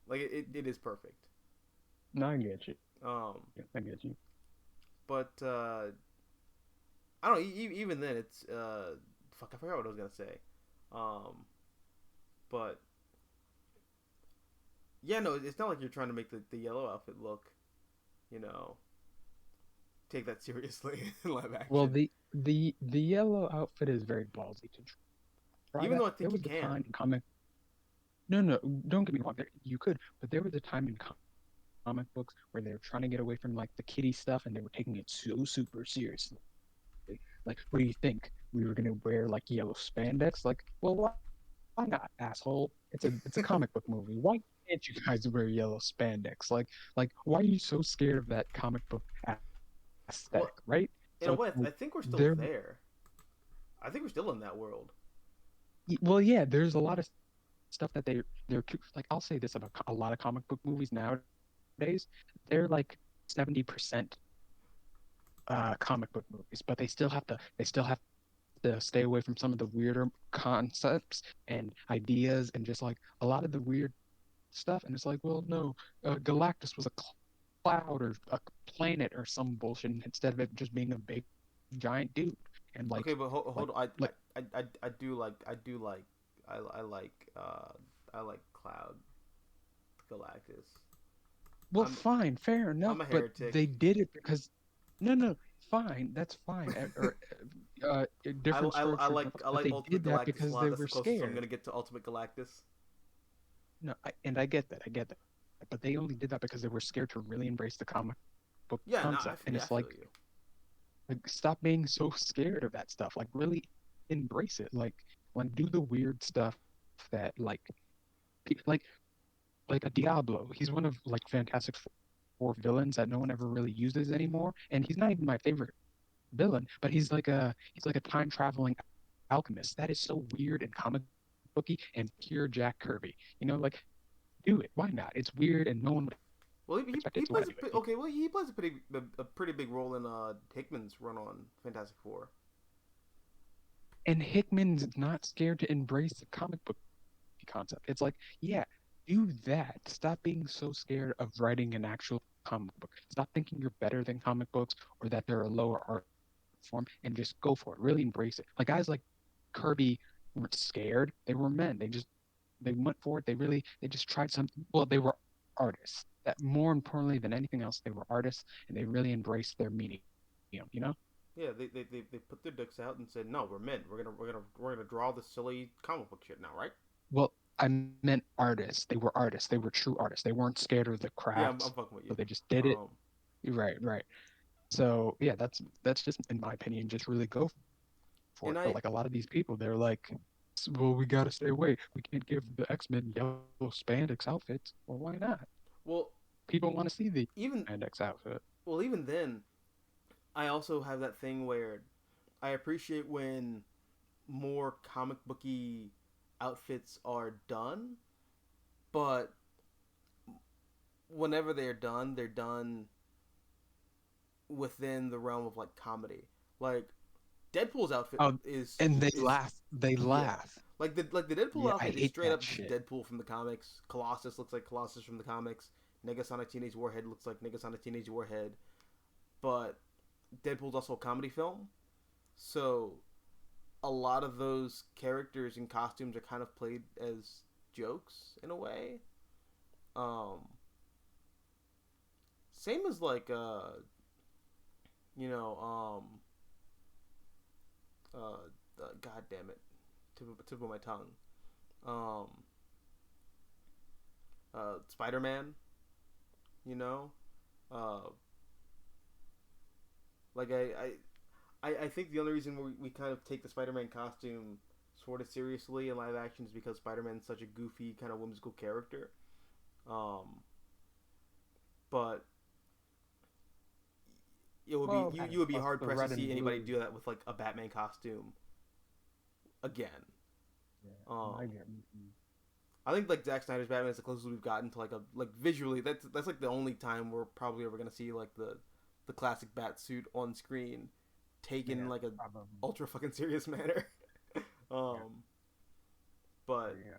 Like it is perfect. No, I get you. Um, Yeah, I get you. but I don't know. Even then, it's fuck. I forgot what I was gonna say. Um, but yeah, no, it's not like you're trying to make the yellow outfit look, you know, take that seriously in live Well, action. the yellow outfit is very ballsy to try Even that. though I There think you was a can. time in comic. No, no, don't get me wrong. You could, but there was a time in comic books where they were trying to get away from like the kiddie stuff and they were taking it so super seriously. Like, what do you think? We were gonna wear like yellow spandex? Like, well, why not, asshole? It's a comic book movie. Why can't you guys wear yellow spandex? Like why are you so scared of that comic book Well, aesthetic, right? in a So way, it's like I think we're still there. there. I think we're still in that world. Well, yeah, there's a lot of stuff that they're like. I'll say this about a lot of comic book movies nowadays. They're like 70% comic book movies, but they still have to stay away from some of the weirder concepts and ideas and just like a lot of the weird stuff. And it's like, well, no, Galactus was a cloud or a planet or some bullshit instead of it just being a big giant dude. And Okay, but like, hold on. like, I do like I like I like Cloud Galactus. well, I'm fine, fair enough, I'm a but heretic. they did it because, no, no, fine, that's fine. Or different strokes for different, I but like they Ultimate did that Galactus a because lot. they That's were the closest I'm scared. gonna get to Ultimate Galactus. No, and I get that, but they only did that because they were scared to really embrace the comic book Yeah, no, concept. And yeah, I it's feel you. like stop being so scared of that stuff. Like really embrace it. Like do the weird stuff that like like a Diablo. He's one of like Fantastic Four villains that no one ever really uses anymore, and he's not even my favorite villain. But he's like a time traveling alchemist. That is so weird and comic booky and pure Jack Kirby. Like do it. Why not? It's weird and no one would Well, expect he it to plays anyway. okay. Well, he plays a pretty big role in Hickman's run on Fantastic Four. And Hickman's not scared to embrace the comic book concept. It's like, yeah, do that. Stop being so scared of writing an actual comic book. Stop thinking you're better than comic books or that they're a lower art form and just go for it. Really embrace it. Like guys like Kirby weren't scared. They were men. They went for it. They just tried something. Well, they were artists. That more importantly than anything else, they were artists and they really embraced their medium, you know? Yeah, they put their dicks out and said, "No, we're men. We're gonna draw this silly comic book shit now, right?" Well, I meant artists. They were artists. They were true artists. They weren't scared of the Yeah, crafts, I'm fucking with so you. they just did it. Um, Right, right. So yeah, that's just in my opinion, just really go for and it. But like a lot of these people, they're like, well, we gotta stay away. We can't give the X-Men yellow spandex outfits. Well, why not? well, People want to see the even spandex outfit. even then, I also have that thing where I appreciate when more comic booky outfits are done, but whenever they're done within the realm of like comedy. Like Deadpool's outfit Oh, is and they is laugh. They yeah. laugh. Like the Deadpool Yeah, I outfit is hate straight that up just shit. Deadpool from the comics. Colossus looks like Colossus from the comics. Negasonic Teenage Warhead looks like Negasonic Teenage Warhead. But Deadpool's also a comedy film, so a lot of those characters and costumes are kind of played as jokes in a way. Um, Same as like you know, uh, God damn it, tip of my tongue. Um, Spider Man. You know, uh, like I think the only reason we kind of take the Spider Man costume sort of seriously in live action is because Spider Man's such a goofy kind of whimsical character. Um, but it would be Well, and you would be plus hard the pressed to red and see anybody blue. do that with like a Batman costume again. Yeah, I Um, get. I think like Zack Snyder's Batman is the closest we've gotten to like a like visually. That's like the only time we're probably ever gonna see like the classic bat suit on screen taken in Yeah, like a probably. ultra fucking serious manner. Yeah, um, but yeah.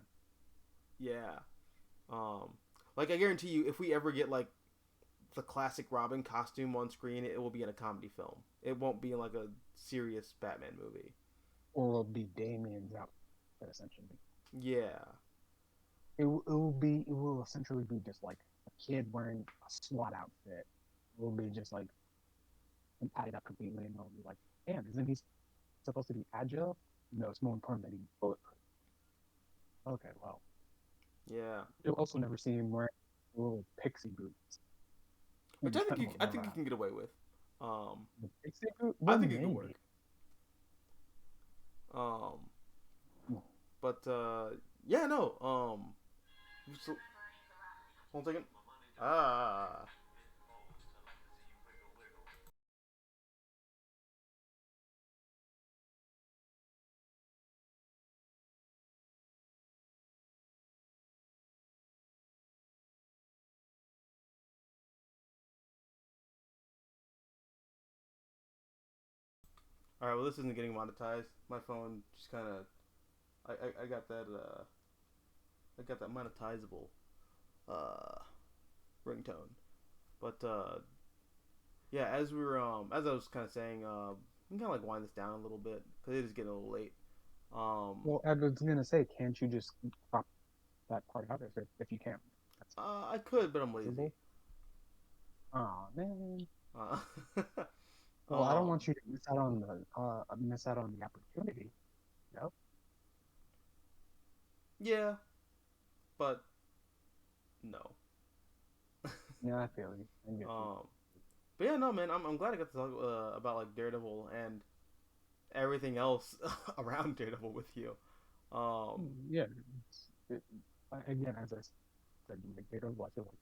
yeah, like I guarantee you, if we ever get like the classic Robin costume on screen, it will be in a comedy film. It won't be in like a serious Batman movie. Or it'll be Damien's outfit essentially. Yeah, It will essentially be just like a kid wearing a SWAT outfit. It will be just like and added up completely, and it'll be like, damn, isn't he supposed to be agile? No, it's more important that he's bulletproof. Okay, well, yeah. you'll also never see him wearing little pixie boots. Which Maybe Sentinel will I never think you have can get away with. Um, the pixie boot. I Well, think it could work. maybe. Um, but yeah, no. So, hold on a second. Ah. All right. Well, this isn't getting monetized. My phone just kind of. I got that. I got that monetizable. Uh, ringtone. But yeah, as I was kind of saying, we can kind of like wind this down a little bit because it is getting a little late. Um, Well, I was gonna say, can't you just crop that part out if you can? That's I could, but I'm lazy. possible. Oh man. Uh, Well, I don't um, want you to miss out on the opportunity. No. yeah, but no. Yeah, I feel you. I get you. um, but yeah, no, man, I'm glad I got to talk about like Daredevil and everything else around Daredevil with you. Um, Yeah. Again, as I said, like Daredevil, I feel like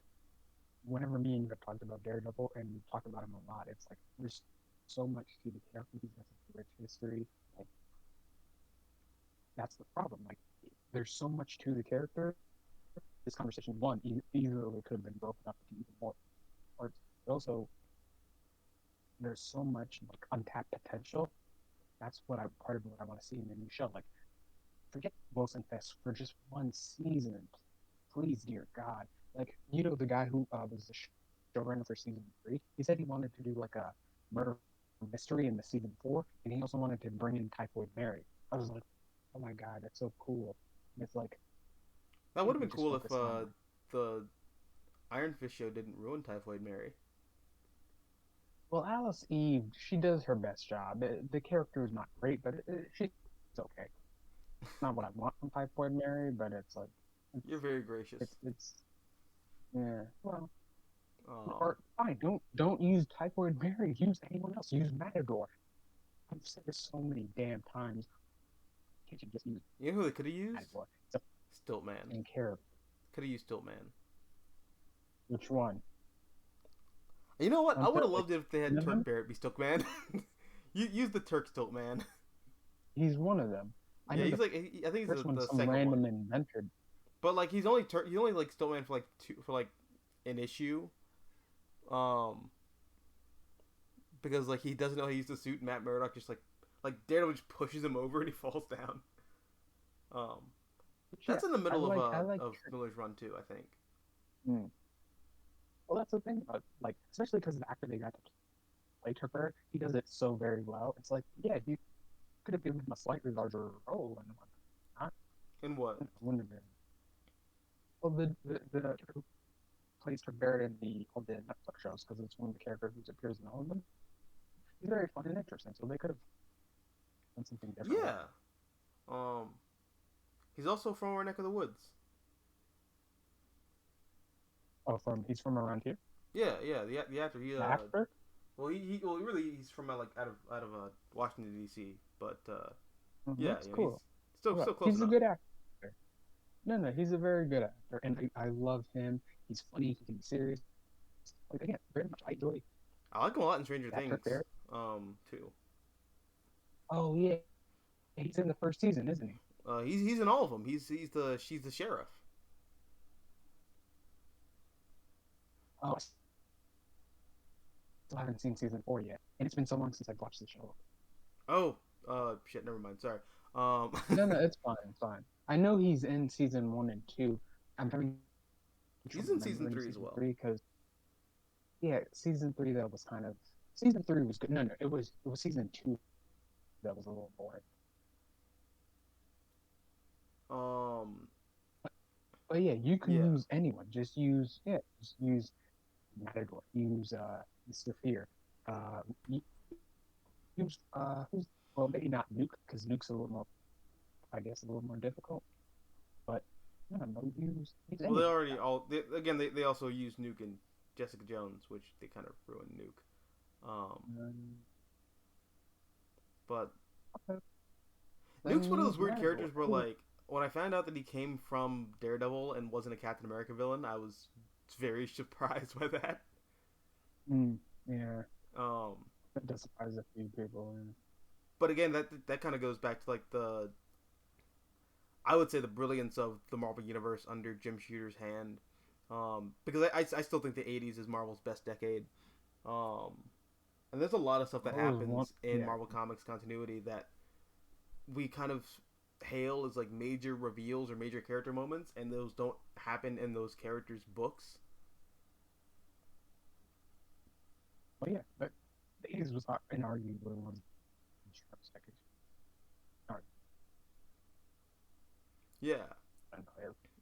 whenever me and you have talked about Daredevil and we talk about him a lot, it's like there's so much to the character. He has a rich history. Like that's the problem. Like there's so much to the character. This conversation, one, easily could have been broken up into even more parts. But also, there's so much like untapped potential. That's what I part of what I want to see in the new show. Like forget Wilson Fisk for just one season, please, dear God. Like the guy who was the showrunner for season 3. He said he wanted to do like a murder mystery in the season 4, and he also wanted to bring in Typhoid Mary. I was like, oh my God, that's so cool. And it's like, that would can't have we been just cool if focus on? the Iron Fist show didn't ruin Typhoid Mary. Well, Alice Eve, she does her best job. The character is not great, but she's okay. Not what I want from Typhoid Mary, but it's like, it's, You're very gracious. it's yeah. Well, Um, or fine, don't use Typhoid Mary. Use anyone else. Use Matador. I've said this so many damn times. Can't you just use you know who they could have used? Matador? It's a Stiltman. fucking character. Could have used Stiltman. Which one? You know what? I Aren't would there have like loved it if they 10 had of Turk them? Barrett be Stiltman. You use the Turk Stiltman. He's one of them. I Yeah, know he's the like I think he's first one the some second one. random inventor. But like he's only like Stiltman for like an issue. Um, because like he doesn't know how to use the suit. And Matt Murdock just like Daredevil just pushes him over and he falls down. Um, But yeah, that's in the I middle like I like. of Miller's run too. I think. Hmm. Well, that's the thing about like, especially because the actor they got to play Tripper, he does it so very well. It's like, yeah, you could have given him a slightly larger role and whatnot. In what? Wouldn't have been. Well, the actor who plays Trip Barrett in all the Netflix shows, because it's one of the characters who appears in all of them. He's very fun and interesting. So they could have done something different with Yeah. him. Um, he's also from our neck of the woods. Oh, he's from around here. Yeah. The actor. The actor. Well, really, he's from like out of Washington D.C. But Mhm, yeah, that's he's cool. still close He's a enough. good actor. No, he's a very good actor, and I love him. He's funny. He can be serious. Like again, very much I enjoy I like him a lot in Stranger that trick Things. there. Too. Oh yeah, he's in the first season, isn't he? He's in all of them. She's the sheriff. Oh, I still haven't seen season 4 yet, and it's been so long since I've watched the show. Oh, shit. Never mind. Sorry. No, it's fine, it's fine. I know he's in season 1 and 2. I'm having he's trouble in season remembering 3 as season well. 3 because yeah, season 3 that was kind of season 3 was good. No, it was season 2 that was a little boring. Um, But yeah, you can yeah. use anyone. Just use Matador. Use Mr. Fear. Uh, use who's well maybe not Nuke because Nuke's a little more I guess a little more difficult. But I don't know. Use Well, they anyone. already all again. They also use Nuke and Jessica Jones, which they kind of ruined Nuke. Um, But okay. Nuke's Then one of use those weird Matador. characters where like when I found out that he came from Daredevil and wasn't a Captain America villain, I was very surprised by that. Yeah, Um, that does surprise a few people. but again, that kind of goes back to like the I would say the brilliance of the Marvel universe under Jim Shooter's hand. Because I still think the '80s is Marvel's best decade. Um, and there's a lot of stuff that What was one? happens in Yeah. Marvel Comics continuity that we kind of hail as like major reveals or major character moments, and those don't happen in those characters' books. But yeah, but the 80s was inarguably one of the strongest decades. Yeah.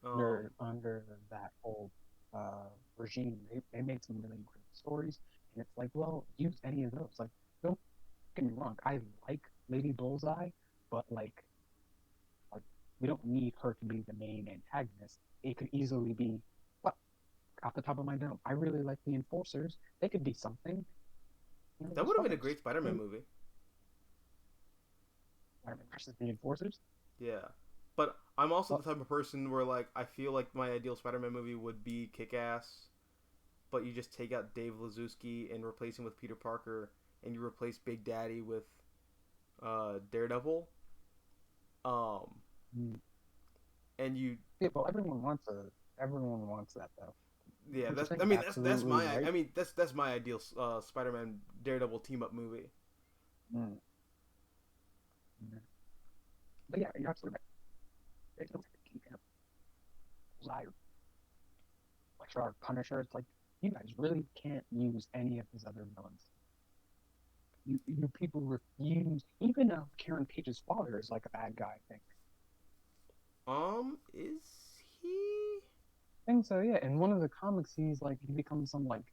Um, Under that whole regime, they made some really great stories, and it's like, well, use any of those. Like, don't get me wrong, I like Lady Bullseye, but like we don't need her to be the main antagonist. It could easily be, well, off the top of my dome, I really like the Enforcers. They could be something. that Just would have been a fucking great Spider-Man movie. Spider-Man versus the Enforcers. Yeah. But I'm also the Well, type of person where like I feel like my ideal Spider-Man movie would be Kick-Ass, but you just take out Dave Lazuski and replace him with Peter Parker, and you replace Big Daddy with Daredevil. Um, mm, and you yeah, well, everyone wants that though. yeah, Which I that's think I mean that's absolutely my right. I mean that's my ideal Spider-Man Daredevil team up movie. Mm. Mm. But yeah, you're absolutely right. They don't keep him alive. Like for our Punisher, it's like you guys really can't use any of his other villains. You people refuse. Even Karen Page's father is like a bad guy. Is he? I think so. Yeah. In one of the comics, he's like he becomes some like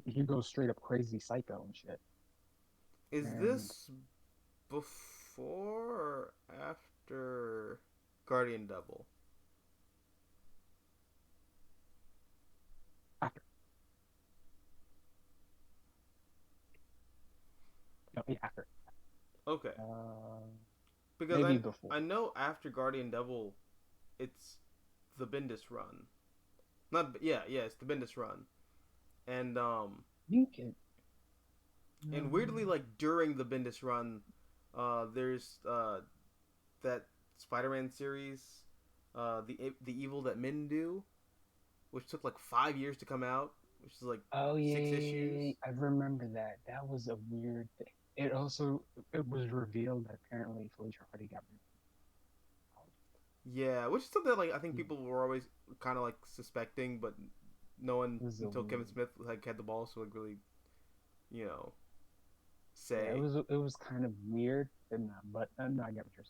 he goes straight up crazy psycho and shit. Is And this before or after Guardian Devil? after, no, yeah, after, Okay, uh, because maybe I before. know after Guardian Devil, it's the Bendis run. Not yeah, it's the Bendis run, and You can. weirdly like during the Bendis run, there's that Spider-Man series, the evil that men do, which took like 5 years to come out, which is like Oh yeah, six yeah, yeah, issues. yeah, I remember that. That was a weird thing. It was revealed that apparently Felicia Hardy got Yeah, which is something that, like I think rid of. people were always kind of like suspecting, but no one It was a until Kevin weird. Smith like had the balls to like really, you know, Yeah, say. it was kind of weird, and but no, I get what you're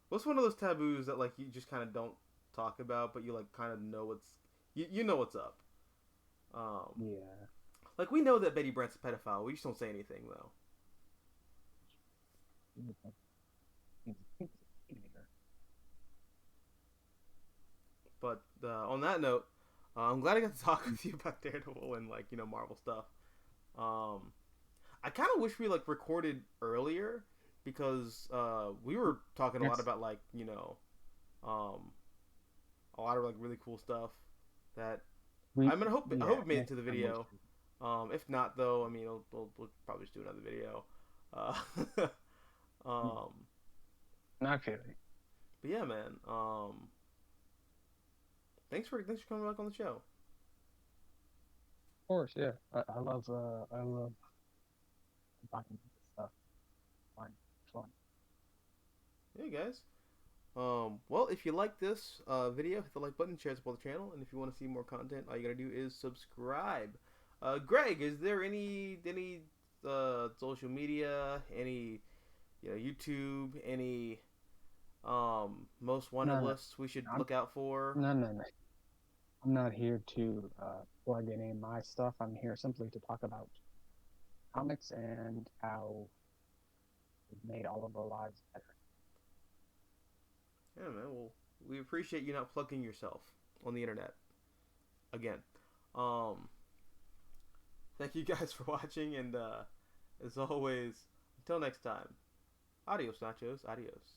What's one of those taboos that like you just kind of don't talk about, but you like kind of know what's you know what's up. Um, saying. Yeah, like we know that Betty Brant's a pedophile. We just don't say anything though. But on that note, I'm glad I got to talk with you about Daredevil and like Marvel stuff. Um, I kind of wish we like recorded earlier because we were talking a lot Yes. about like um, a lot of like really cool stuff that We I yeah, hope it made it to next the time we'll video. If not though, I mean we'll probably just do another video. Uh, um, okay. but yeah, man. Thanks for coming back on the show. Of course, yeah. I love talking about this stuff. Fun. Fun. Hey guys. Well, if you like this video, hit the like button, share, support the channel, and if you want to see more content, all you gotta do is subscribe. Greg, is there any social media, any YouTube, any most wanted No, no, lists we should I'm look out for? no. I'm not here to plug any of my stuff. I'm here simply to talk about comics and how it made all of our lives better. Yeah, man. Well, we appreciate you not plugging yourself on the internet again. Um, Thank you guys for watching, and as always, until next time, adios, nachos, adios.